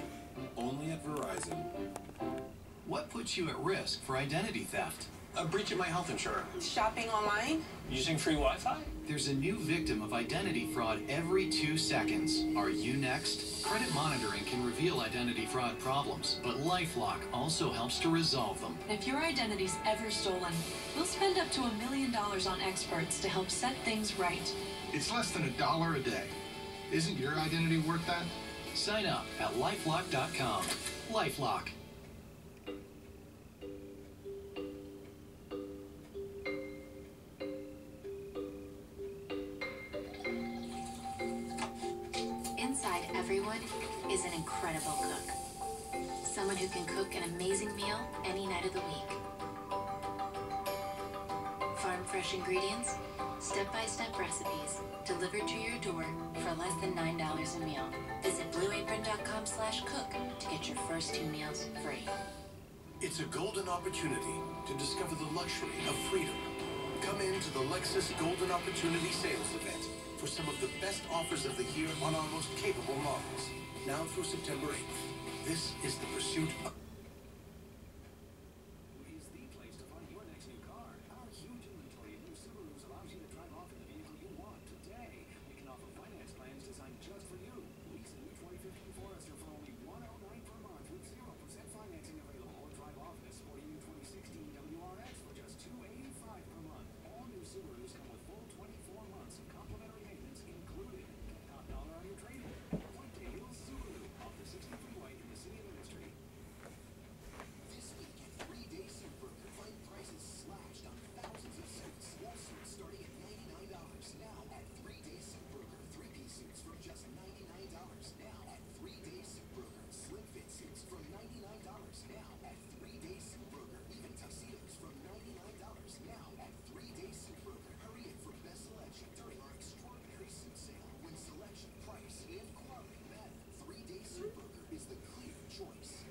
Only at Verizon. What puts you at risk for identity theft? A breach of my health insurance. Shopping online? Using free Wi-Fi? There's a new victim of identity fraud every 2 seconds. Are you next? Credit monitoring can reveal identity fraud problems, but LifeLock also helps to resolve them. If your identity's ever stolen, we'll spend up to $1 million on experts to help set things right. It's less than $1 a day. Isn't your identity worth that? Sign up at lifelock.com. LifeLock. Inside everyone is an incredible cook. Someone who can cook an amazing meal any night of the week. Farm fresh ingredients, step-by-step recipes, delivered to your door for less than $9 a meal. Visit blueapron.com/cook to get your first 2 meals free. It's a golden opportunity to discover the luxury of freedom. Come into the Lexus Golden Opportunity Sales Event for some of the best offers of the year on our most capable models. Now through September 8th. This is the pursuit of... Is the place to find your next new car. Our huge inventory of new Subarus allows you to drive off in the vehicle you want today. We can offer finance plans designed just for you. Lease a new 2015 Forester for only $109 per month with 0% financing available, or drive off in a sporty new 2016 WRX for just $285 per month. All new Subarus come with full 24 months of complimentary maintenance included. Get top dollar on your trade-in. Point to Hills Subaru off the 60 freeway in the city of Industry. This week at 3-Day Suit Broker, find prices slashed on thousands of suits. All suits starting at $99. Now at 3-Day Suit Broker, 3-piece suits from just $99. Now at 3-Day Suit Broker, slim fit suits from $99. Now at 3-Day Suit Broker, even tuxedos from $99. Now at 3-Day Suit Broker, hurry in for best selection during our extraordinary suit sale. When selection, price, and quality matter, 3-Day Suit Broker is the clear choice.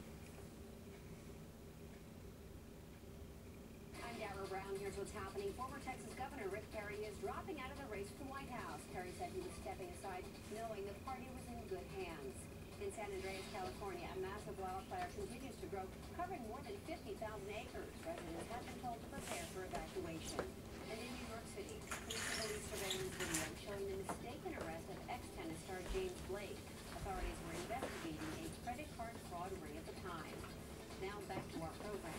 I'm Dara Brown. Here's what's happening. Former Texas Governor Rick Perry is dropping out of the race for the White House. Perry said he was stepping aside knowing the party was in good hands. In San Andreas, California, a massive wildfire continues to grow, covering more than 50,000 acres. Residents have been told to prepare for evacuation. And in New York City, police released surveillance video showing the mistaken arrest of ex-tennis star James Blake. Authorities were investigating a credit card fraud ring at the time. Now back to our program.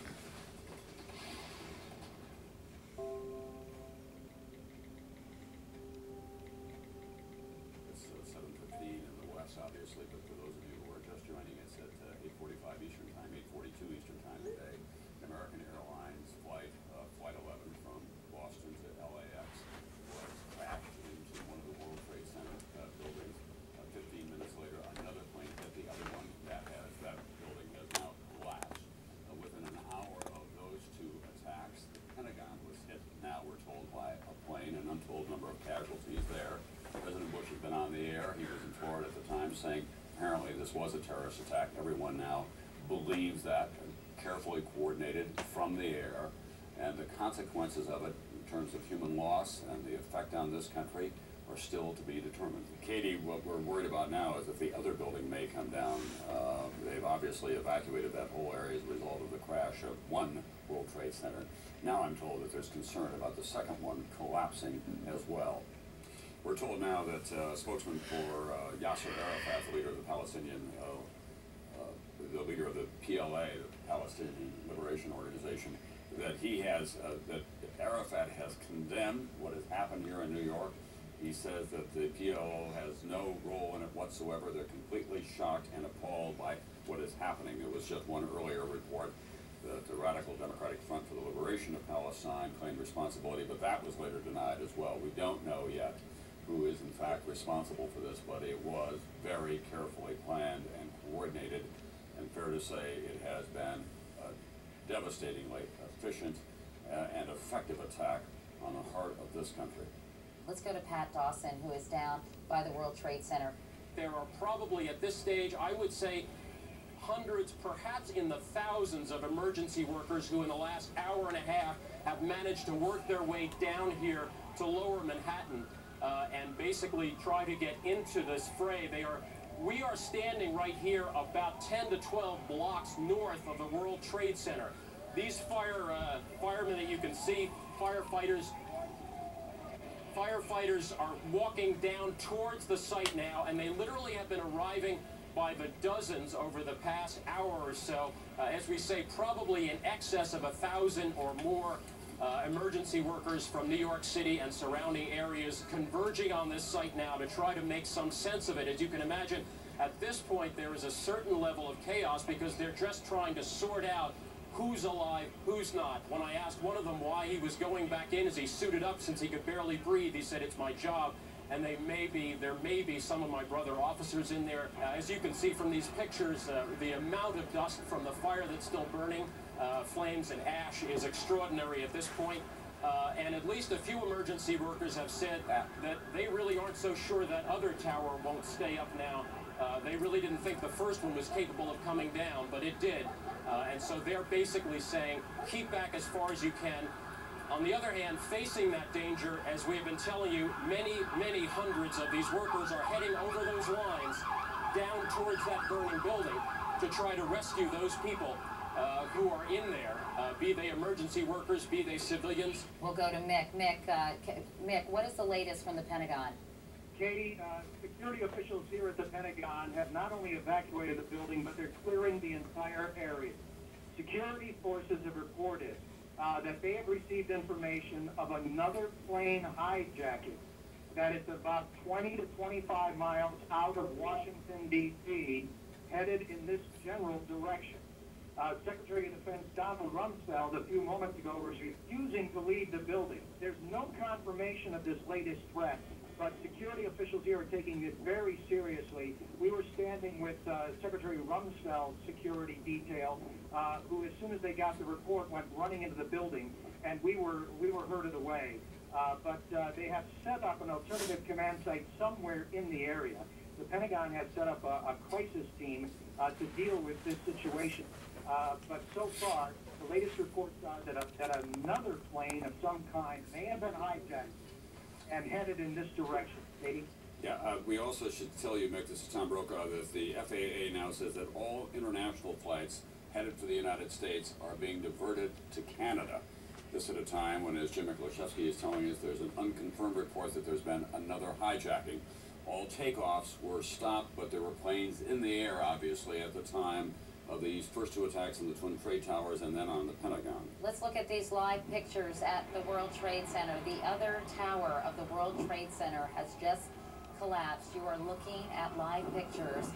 It's 7:15 in the west, obviously, but for those of you who are just joining us at 8:45 Eastern Time, 8:42 Eastern Time today, American Airlines flight 11 from Boston to LAX was crashed into one of the World Trade Center buildings. 15 minutes later, another plane hit the other one. That building has now collapsed. Within an hour of those two attacks, the Pentagon was hit. Now we're told by a plane, an untold number of casualties there. President Bush has been on the air. He was in Florida at the time saying apparently this was a terrorist attack. Everyone now believes that, carefully coordinated from the air, and the consequences of it in terms of human loss and the effect on this country are still to be determined. Katie, what we're worried about now is that the other building may come down. They've obviously evacuated that whole area as a result of the crash of one World Trade Center. Now I'm told that there's concern about the second one collapsing as well. We're told now that a spokesman for Yasser Arafat, the leader of the Palestinian, the leader of the PLA, the Palestinian Liberation Organization, that that Arafat has condemned what has happened here in New York. He says that the PLO has no role in it whatsoever. They're completely shocked and appalled by what is happening. There was just one earlier report that the Radical Democratic Front for the Liberation of Palestine claimed responsibility, but that was later denied as well. We don't know yet who is in fact responsible for this, but it was very carefully planned and coordinated, and fair to say it has been a devastatingly efficient and effective attack on the heart of this country. Let's go to Pat Dawson, who is down by the World Trade Center. There are probably at this stage, I would say, hundreds, perhaps in the thousands of emergency workers who in the last hour and a half have managed to work their way down here to lower Manhattan and basically try to get into this fray. We are standing right here about 10 to 12 blocks north of the World Trade Center. These firemen that you can see, firefighters are walking down towards the site now, and they literally have been arriving by the dozens over the past hour or so. As we say, probably in excess of 1,000 or more emergency workers from New York City and surrounding areas converging on this site now to try to make some sense of it. As you can imagine, at this point there is a certain level of chaos because they're just trying to sort out who's alive, who's not. When I asked one of them why he was going back in as he suited up since he could barely breathe, he said, "It's my job." and there may be some of my brother officers in there. As you can see from these pictures, the amount of dust from the fire that's still burning, flames and ash, is extraordinary at this point. And at least a few emergency workers have said that they really aren't so sure that other tower won't stay up now. They really didn't think the first one was capable of coming down, but it did. And so they're basically saying, keep back as far as you can. On the other hand, facing that danger, as we have been telling you, many hundreds of these workers are heading over those lines down towards that burning building to try to rescue those people who are in there, be they emergency workers, be they civilians. We'll go to Mick. Mick, what is the latest from the Pentagon? Katie, security officials here at the Pentagon have not only evacuated the building, but they're clearing the entire area. Security forces have reported that they have received information of another plane hijacking, that it's about 20 to 25 miles out of Washington, D.C., headed in this general direction. Secretary of Defense Donald Rumsfeld a few moments ago was refusing to leave the building. There's no confirmation of this latest threat, but security officials here are taking it very seriously. We were standing with Secretary Rumsfeld's security detail, who, as soon as they got the report, went running into the building, and we were herded away. But they have set up an alternative command site somewhere in the area. The Pentagon has set up a crisis team to deal with this situation. But so far, the latest reports are that another plane of some kind may have been hijacked and headed in this direction. Katie? Yeah, we also should tell you, Mick, this is Tom Brokaw, that the FAA now says that all international flights headed for the United States are being diverted to Canada. This at a time when, as Jim Miklashevsky is telling us, there's an unconfirmed report that there's been another hijacking. All takeoffs were stopped, but there were planes in the air, obviously, at the time of these first two attacks on the Twin Trade Towers and then on the Pentagon. Let's look at these live pictures at the World Trade Center. The other tower of the World Trade Center has just collapsed. You are looking at live pictures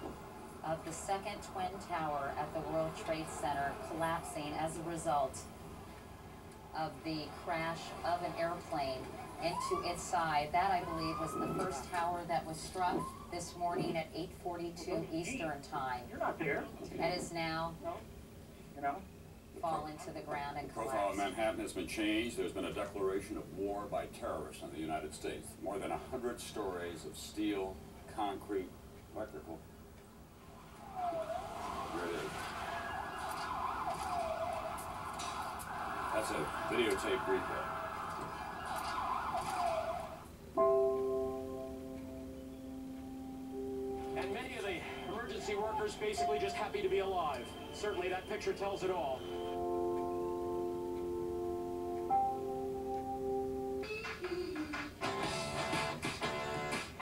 of the second Twin Tower at the World Trade Center collapsing as a result of the crash of an airplane into its side. That, I believe, was the first tower that was struck this morning at 8:42 Eastern Time. You're not there. And is now fallen to the ground and The profile of collapsed. Manhattan has been changed. There's been a declaration of war by terrorists on the United States. More than 100 stories of steel, concrete, electrical. Here it is. That's a videotape replay. And many of the emergency workers basically just happy to be alive. Certainly that picture tells it all.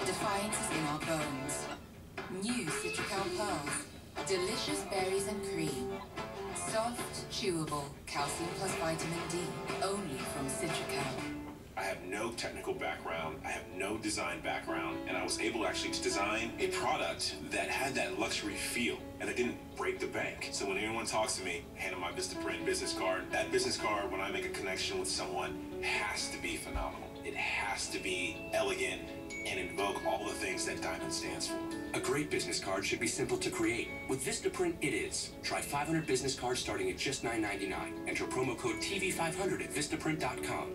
Defiance is in our bones. New Citrical Pearls. Delicious berries and cream. Soft, chewable, calcium plus vitamin D. Only from Citrical. I have no technical background, I have no design background, and I was able actually to design a product that had that luxury feel, and it didn't break the bank. So when anyone talks to me, hand them my Vistaprint business card, that business card, when I make a connection with someone, has to be phenomenal. It has to be elegant and invoke all the things that Diamond stands for. A great business card should be simple to create. With Vistaprint, it is. Try 500 business cards starting at just $9.99. Enter promo code TV500 at Vistaprint.com.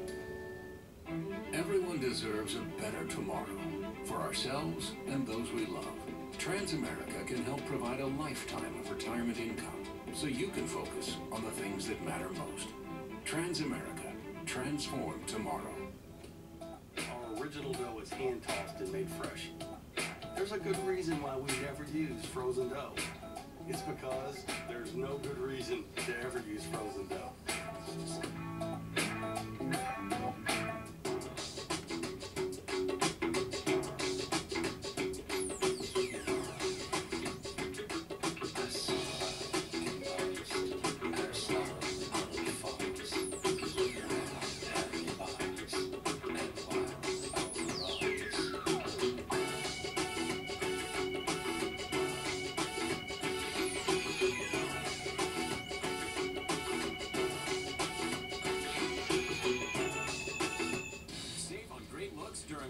Everyone deserves a better tomorrow for ourselves and those we love. Transamerica can help provide a lifetime of retirement income so you can focus on the things that matter most. Transamerica. Transform tomorrow. Our original dough is hand-tossed and made fresh. There's a good reason why we never use frozen dough. It's because there's no good reason to ever use frozen dough.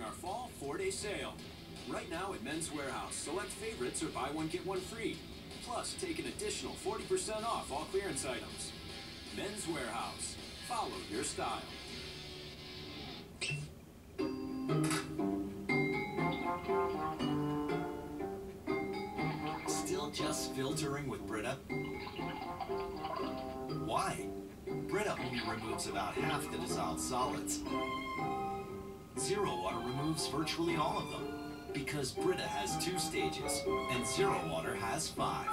our fall 4-day sale. Right now at Men's Warehouse, select favorites or buy one get one free. Plus, take an additional 40% off all clearance items. Men's Warehouse. Follow your style. Still just filtering with Brita? Why? Brita only removes about half the dissolved solids. Zero Water removes virtually all of them. Because Brita has 2 stages, and Zero Water has 5.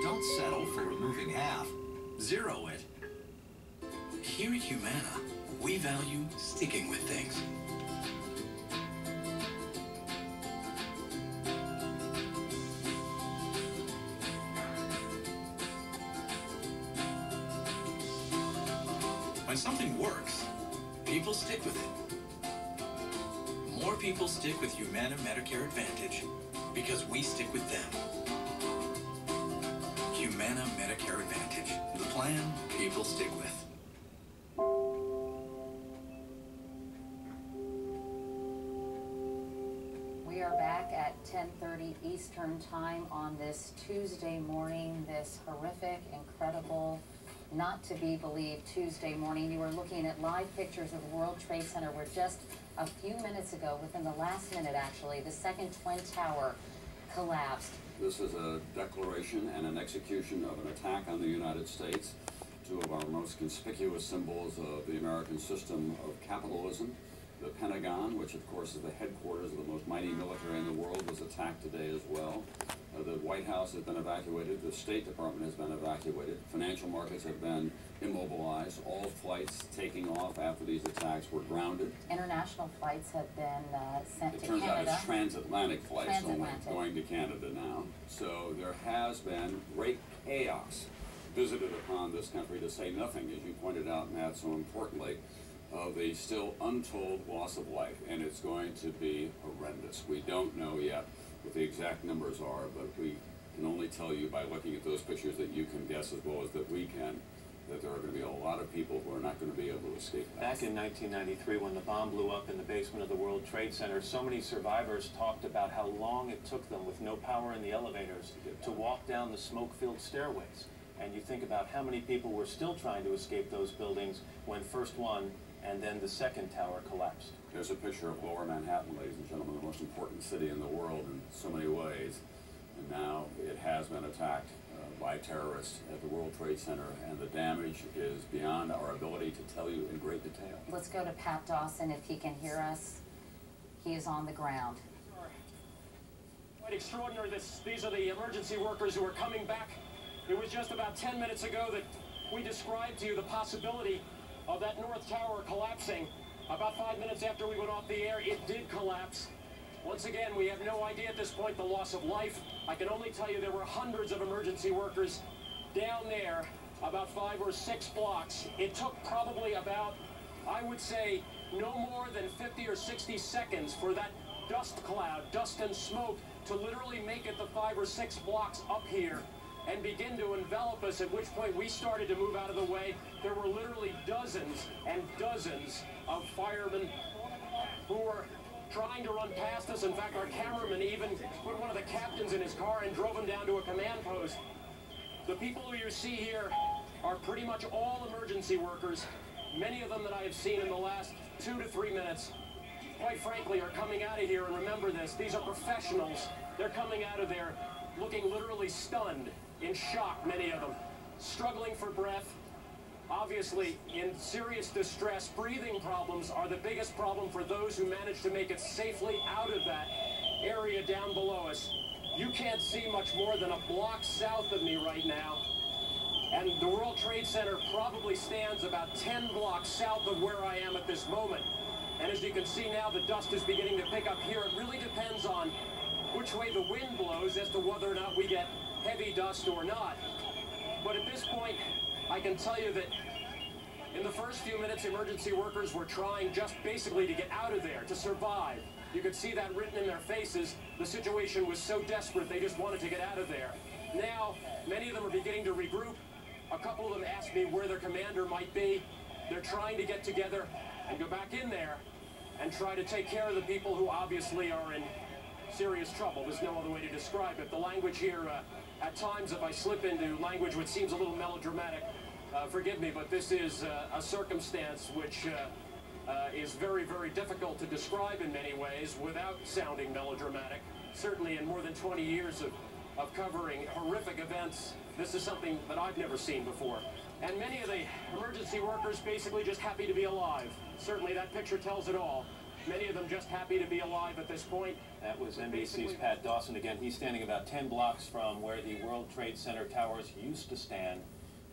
Don't settle for removing half. Zero it. Here at Humana, we value sticking with things. When something works, people stick with it. More people stick with Humana Medicare Advantage because we stick with them. Humana Medicare Advantage, the plan people stick with. We are back at 10:30 Eastern Time on this Tuesday morning, this horrific, incredible, not to be believed Tuesday morning. You are looking at live pictures of the World Trade Center where just a few minutes ago, within the last minute actually, the second Twin Tower collapsed. This is a declaration and an execution of an attack on the United States, 2 of our most conspicuous symbols of the American system of capitalism. The Pentagon, which of course is the headquarters of the most mighty military in the world, was attacked today as well. The White House has been evacuated. The State Department has been evacuated. Financial markets have been immobilized. All flights taking off after these attacks were grounded. International flights have been sent to Canada. It turns out it's transatlantic flights Transatlantic. only going to Canada now. So there has been great chaos visited upon this country, to say nothing, as you pointed out, Matt, so importantly, of the still untold loss of life, and it's going to be horrendous. We don't know yet what the exact numbers are, but we can only tell you by looking at those pictures that you can guess as well as that we can, that there are going to be a lot of people who are not going to be able to escape that. Back in 1993, when the bomb blew up in the basement of the World Trade Center, so many survivors talked about how long it took them, with no power in the elevators, to walk down the smoke-filled stairways. And you think about how many people were still trying to escape those buildings when first one and then the second tower collapsed. There's a picture of Lower Manhattan, ladies and gentlemen, the most important city in the world in so many ways. And now it has been attacked by terrorists at the World Trade Center, and the damage is beyond our ability to tell you in great detail. Let's go to Pat Dawson if he can hear us. He is on the ground. Quite extraordinary. These are the emergency workers who are coming back. It was just about 10 minutes ago that we described to you the possibility of that North Tower collapsing. About 5 minutes after we went off the air, it did collapse. Once again, we have no idea at this point the loss of life. I can only tell you there were hundreds of emergency workers down there, about 5 or 6 blocks. It took probably about, I would say, no more than 50 or 60 seconds for that dust cloud, dust and smoke, to literally make it the 5 or 6 blocks up here and begin to envelop us, at which point we started to move out of the way. There were literally dozens and dozens of firemen who were trying to run past us. In fact, our cameraman even put one of the captains in his car and drove him down to a command post. The people who you see here are pretty much all emergency workers. Many of them that I have seen in the last 2 to 3 minutes, quite frankly, are coming out of here. And remember this, these are professionals. They're coming out of there looking literally stunned, in shock, many of them, struggling for breath, obviously in serious distress. Breathing problems are the biggest problem for those who manage to make it safely out of that area down below us. You can't see much more than a block south of me right now, and the World Trade Center probably stands about 10 blocks south of where I am at this moment. And as you can see now, the dust is beginning to pick up here. It really depends on which way the wind blows as to whether or not we get heavy dust or not. But at this point, I can tell you that in the first few minutes, emergency workers were trying just basically to get out of there, to survive. You could see that written in their faces. The situation was so desperate, they just wanted to get out of there. Now, many of them are beginning to regroup. A couple of them asked me where their commander might be. they're trying to get together and go back in there and try to take care of the people who obviously are in serious trouble. There's no other way to describe it. The language here, at times, if I slip into language which seems a little melodramatic, forgive me, but this is a circumstance which is very, very difficult to describe in many ways without sounding melodramatic. Certainly in more than 20 years of covering horrific events, this is something that I've never seen before. And many of the emergency workers basically just happy to be alive. Certainly that picture tells it all. Many of them just happy to be alive at this point. That was NBC's Pat Dawson again. He's standing about 10 blocks from where the World Trade Center towers used to stand.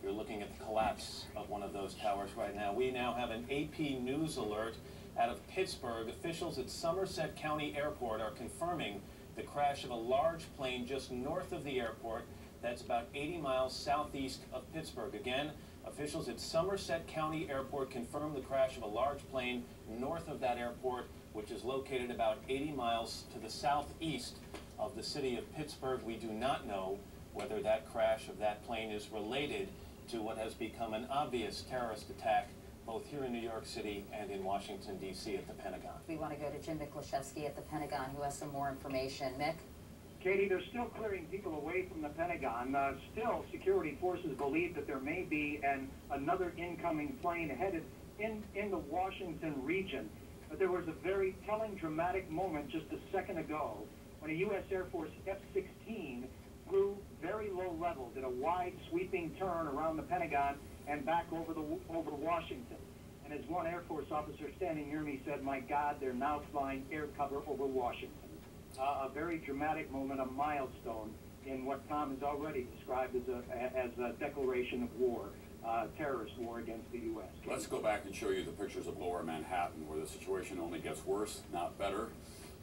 You're looking at the collapse of one of those towers right now. We now have an AP News alert out of Pittsburgh. Officials at Somerset County Airport are confirming the crash of a large plane just north of the airport. That's about 80 miles southeast of Pittsburgh. Again, officials at Somerset County Airport confirmed the crash of a large plane north of that airport, which is located about 80 miles to the southeast of the city of Pittsburgh. We do not know whether that crash of that plane is related to what has become an obvious terrorist attack both here in New York City and in Washington, D.C. at the Pentagon. We want to go to Jim Miklaszewski at the Pentagon, who has some more information. Mick? Katie, they're still clearing people away from the Pentagon. Still, security forces believe that there may be another incoming plane headed in the Washington region. But there was a very telling, dramatic moment just a second ago when a U.S. Air Force F-16 flew very low level, did a wide sweeping turn around the Pentagon and back over Washington. And as one Air Force officer standing near me said, "My God, they're now flying air cover over Washington." A very dramatic moment, a milestone in what Tom has already described as a declaration of war, terrorist war against the U.S. Let's go back and show you the pictures of Lower Manhattan, where the situation only gets worse, not better.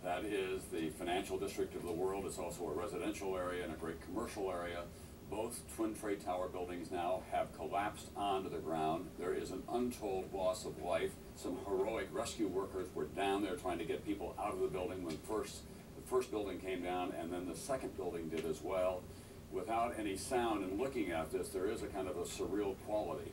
That is the financial district of the world. It's also a residential area and a great commercial area. Both Twin Trade Tower buildings now have collapsed onto the ground. There is an untold loss of life. Some heroic rescue workers were down there trying to get people out of the building when the first building came down, and then the second building did as well. Without any sound and looking at this, there is a kind of a surreal quality.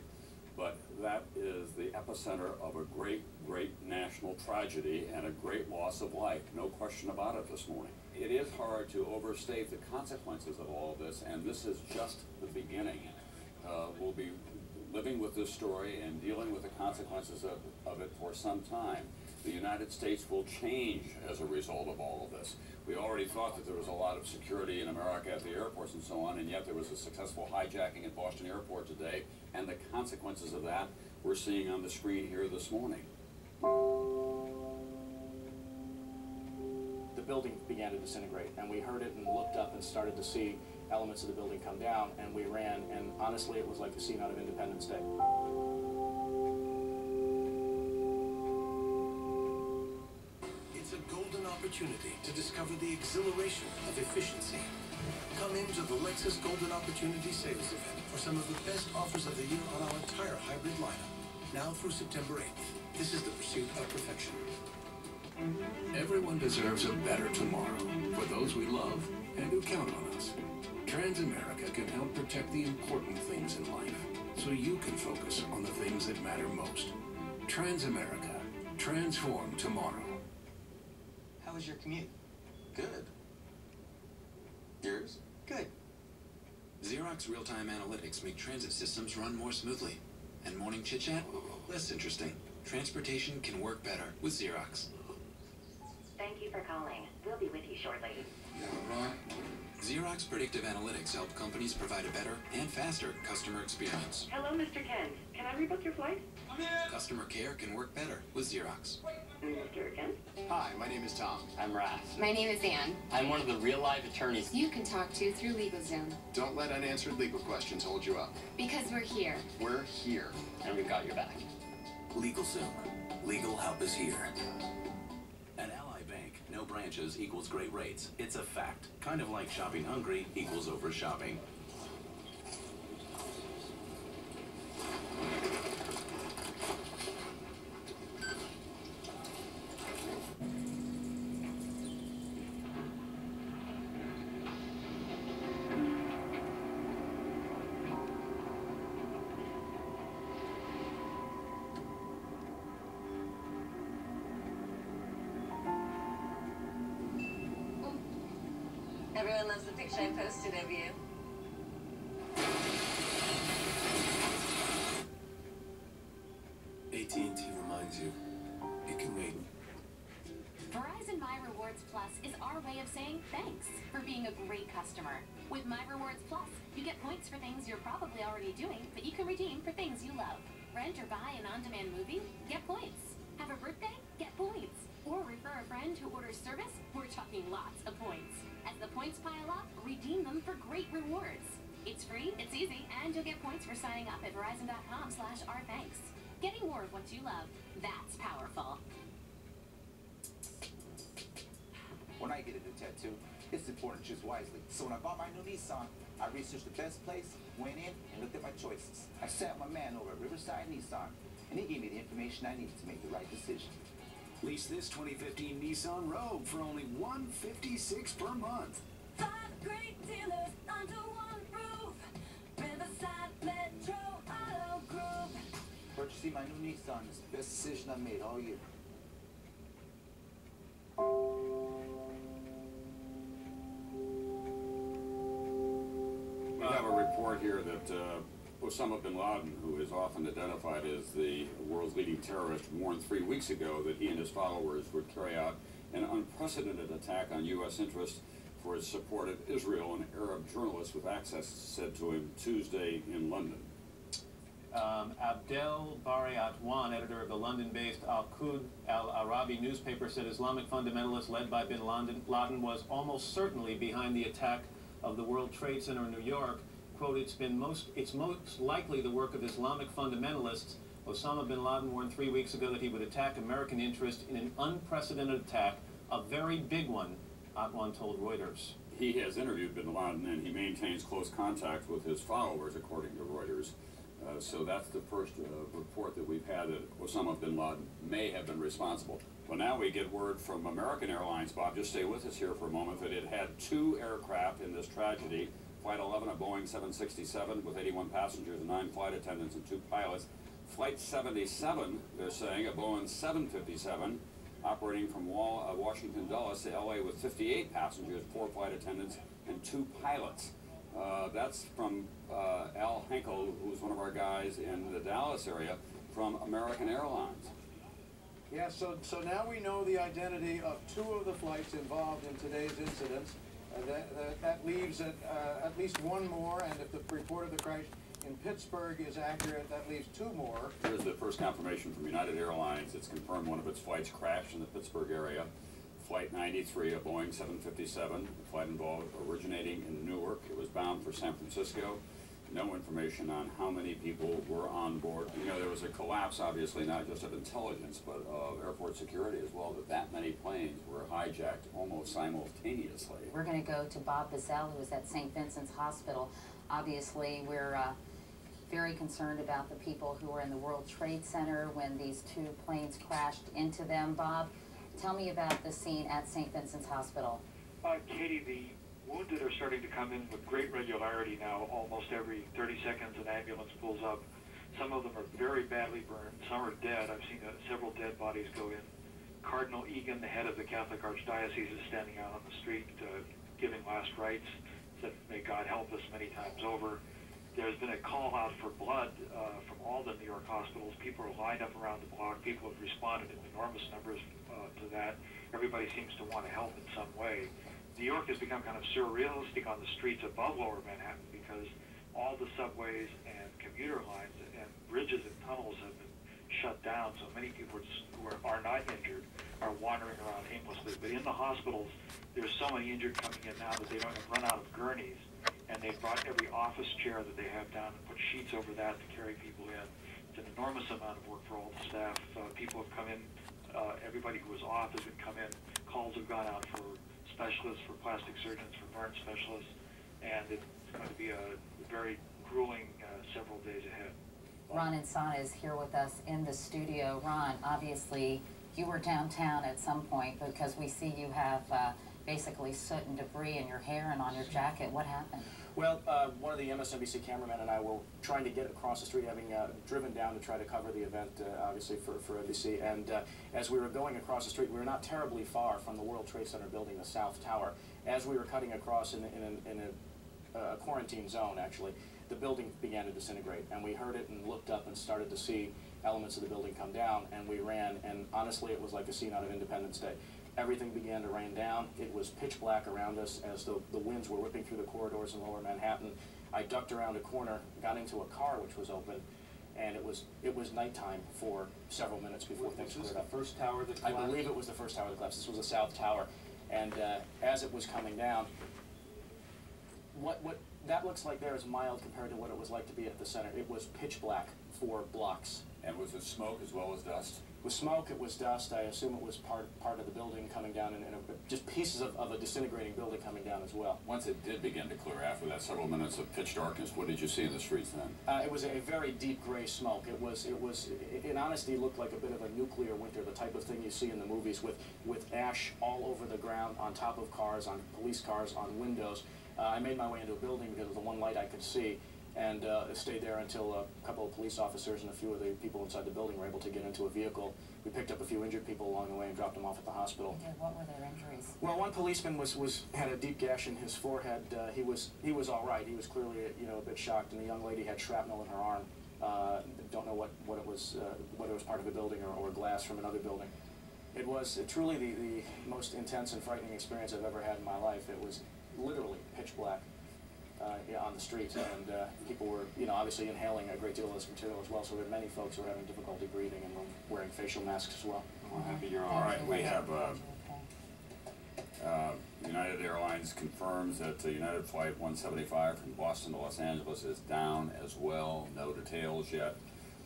But that is the epicenter of a great, great national tragedy and a great loss of life. No question about it this morning. It is hard to overstate the consequences of all of this, and this is just the beginning. We'll be living with this story and dealing with the consequences of it for some time. The United States will change as a result of all of this. We already thought that there was a lot of security in America at the airports and so on, and yet there was a successful hijacking at Boston Airport today, and the consequences of that we're seeing on the screen here this morning. The building began to disintegrate, and we heard it and looked up and started to see elements of the building come down, and we ran, and honestly it was like a scene out of Independence Day. It's a golden opportunity to discover the exhilaration of efficiency. Come into the Lexus Golden Opportunity Sales Event for some of the best offers of the year on our entire hybrid lineup. Now through September 8th. This is the pursuit of perfection. Everyone deserves a better tomorrow for those we love and who count on us. Transamerica can help protect the important things in life so you can focus on the things that matter most. Transamerica. Transform tomorrow. How was your commute? Good. Yours? Good. Xerox real-time analytics make transit systems run more smoothly. And morning chit-chat? Less interesting. Transportation can work better with Xerox. Thank you for calling. We'll be with you shortly. Xerox predictive analytics help companies provide a better and faster customer experience. Hello, Mr. Kent. Can I rebook your flight? Customer care can work better with Xerox. Mr. Kent? Hi, my name is Tom. I'm Raph. My name is Ann. I'm one of the real-life attorneys You can talk to through LegalZoom. Don't let unanswered legal questions hold you up. Because we're here. We're here. and we've got your back. LegalZoom. Legal help is here. At Ally Bank, no branches equals great rates. It's a fact. Kind of like shopping hungry equals over shopping. Everyone loves the picture I posted of you. AT&T reminds you, it can wait. Verizon My Rewards Plus is our way of saying thanks for being a great customer. With My Rewards Plus, you get points for things you're probably already doing, but you can redeem for things you love. Rent or buy an on-demand movie? Get points. Have a birthday? Get points. Or refer a friend who orders service? We're talking lots of points. As the points pile up, redeem them for great rewards. It's free, it's easy, and you'll get points for signing up at Verizon.com/ourthanks. Getting more of what you love, that's powerful. When I get a new tattoo, it's important to choose wisely. So when I bought my new Nissan, I researched the best place, went in, and looked at my choices. I sat with my man over at Riverside Nissan, and he gave me the information I needed to make the right decision. Lease this 2015 Nissan Rogue for only $156 per month. 5 great dealers under one roof. Riverside Metro Auto Group. Purchasing my new Nissan is the best decision I made all year. We have a report here that Osama bin Laden, who is often identified as the world's leading terrorist, warned 3 weeks ago that he and his followers would carry out an unprecedented attack on U.S. interests for his support of Israel, an Arab journalist with access said to him Tuesday in London. Abdel Bari Atwan, editor of the London-based Al-Qud Al-Arabi newspaper, said Islamic fundamentalists led by bin Laden was almost certainly behind the attack of the World Trade Center in New York. Quote, it's most likely the work of Islamic fundamentalists. Osama bin Laden warned 3 weeks ago that he would attack American interests in an unprecedented attack, a very big one, Atwan told Reuters. He has interviewed bin Laden and he maintains close contact with his followers, according to Reuters. So that's the first report that we've had that Osama bin Laden may have been responsible. Well, now we get word from American Airlines, Bob, just stay with us here for a moment, that it had 2 aircraft in this tragedy. Flight 11, a Boeing 767 with 81 passengers and 9 flight attendants and 2 pilots. Flight 77, they're saying, a Boeing 757 operating from Washington Dulles to LA with 58 passengers, 4 flight attendants, and 2 pilots. That's from Al Henkel, who's one of our guys in the Dallas area, from American Airlines. Yeah, so now we know the identity of 2 of the flights involved in today's incidents. That leaves at least 1 more, and if the report of the crash in Pittsburgh is accurate, that leaves 2 more. Here's the first confirmation from United Airlines. It's confirmed one of its flights crashed in the Pittsburgh area. Flight 93, a Boeing 757. The flight involved originating in Newark. It was bound for San Francisco. No information on how many people were on board. You know, there was a collapse, obviously, not just of intelligence, but of airport security as well, that many planes were hijacked almost simultaneously. We're going to go to Bob Bazell, who was at St. Vincent's Hospital. Obviously, we're very concerned about the people who were in the World Trade Center when these 2 planes crashed into them. Bob, tell me about the scene at St. Vincent's Hospital. Katie, the wounded are starting to come in with great regularity now. Almost every 30 seconds an ambulance pulls up. Some of them are very badly burned. Some are dead. I've seen several dead bodies go in. Cardinal Egan, the head of the Catholic Archdiocese, is standing out on the street giving last rites. Said, may God help us many times over. There's been a call out for blood from all the New York hospitals. People are lined up around the block. People have responded in enormous numbers to that. Everybody seems to want to help in some way. New York has become kind of surrealistic on the streets above Lower Manhattan because all the subways and commuter lines and bridges and tunnels have been shut down, so many people who are not injured are wandering around aimlessly. But in the hospitals, there's so many injured coming in now that they don't run out of gurneys, and they've brought every office chair that they have down and put sheets over that to carry people in. It's an enormous amount of work for all the staff. People have come in. Everybody who was off has been come in. Calls have gone out for specialists, for plastic surgeons, for burn specialists, and it's going to be a very grueling several days ahead. Ron Insana is here with us in the studio. Ron, obviously you were downtown at some point because we see you have basically soot and debris in your hair and on your jacket. What happened? Well, one of the MSNBC cameramen and I were trying to get across the street, having driven down to try to cover the event, obviously for NBC. And as we were going across the street, we were not terribly far from the World Trade Center building, the South Tower. As we were cutting across in a quarantine zone, actually, the building began to disintegrate. And we heard it and looked up and started to see elements of the building come down. And we ran, and honestly, it was like a scene out of Independence Day. Everything began to rain down. It was pitch black around us as the winds were whipping through the corridors in lower Manhattan. I ducked around a corner, got into a car which was open, and it was nighttime for several minutes before things cleared up. The first tower that collapsed? I believe it was the first tower that collapsed. This was the South Tower. And as it was coming down, what that looks like there is mild compared to what it was like to be at the center. It was pitch black for blocks. And was it smoke as well as dust? With smoke, it was dust. I assume it was part of the building coming down, and just pieces of a disintegrating building coming down as well. Once it did begin to clear after that several minutes of pitch darkness, what did you see in the streets then? It was a very deep gray smoke. In honesty, looked like a bit of a nuclear winter, the type of thing you see in the movies with ash all over the ground, on top of cars, on police cars, on windows. I made my way into a building because of the one light I could see, and stayed there until a couple of police officers and a few of the people inside the building were able to get into a vehicle. We picked up a few injured people along the way and dropped them off at the hospital. What were their injuries? Well, one policeman had a deep gash in his forehead. He was all right. He was clearly a bit shocked, and the young lady had shrapnel in her arm. Don't know what it was, whether it was part of a building or glass from another building. It was truly the most intense and frightening experience I've ever had in my life. It was literally pitch black on the streets, and people were, obviously inhaling a great deal of this material as well, so there were many folks who were having difficulty breathing and were wearing facial masks as well. Well, happy you're all right. We have United Airlines confirms that United Flight 175 from Boston to Los Angeles is down as well. No details yet.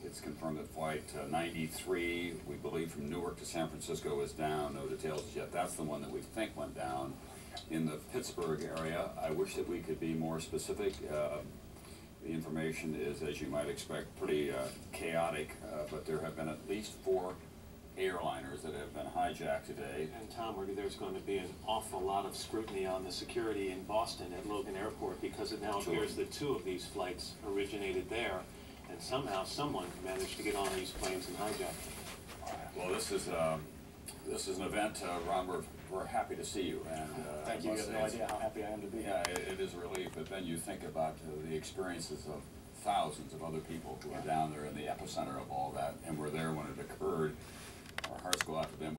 It's confirmed that Flight 93, we believe from Newark to San Francisco, is down. No details yet. That's the one that we think went down in the Pittsburgh area. I wish that we could be more specific. The information is, as you might expect, pretty chaotic, but there have been at least 4 airliners that have been hijacked today. And Tom, there's going to be an awful lot of scrutiny on the security in Boston at Logan Airport, because it now appears that 2 of these flights originated there, and somehow someone managed to get on these planes and hijack them. Well, this is an event, Ron, we're happy to see you. And thank you. You have no idea how happy I am to be here. Yeah, it is a relief, but then you think about the experiences of thousands of other people who are down there in the epicenter of all that, and were there when it occurred. Our hearts go out to them.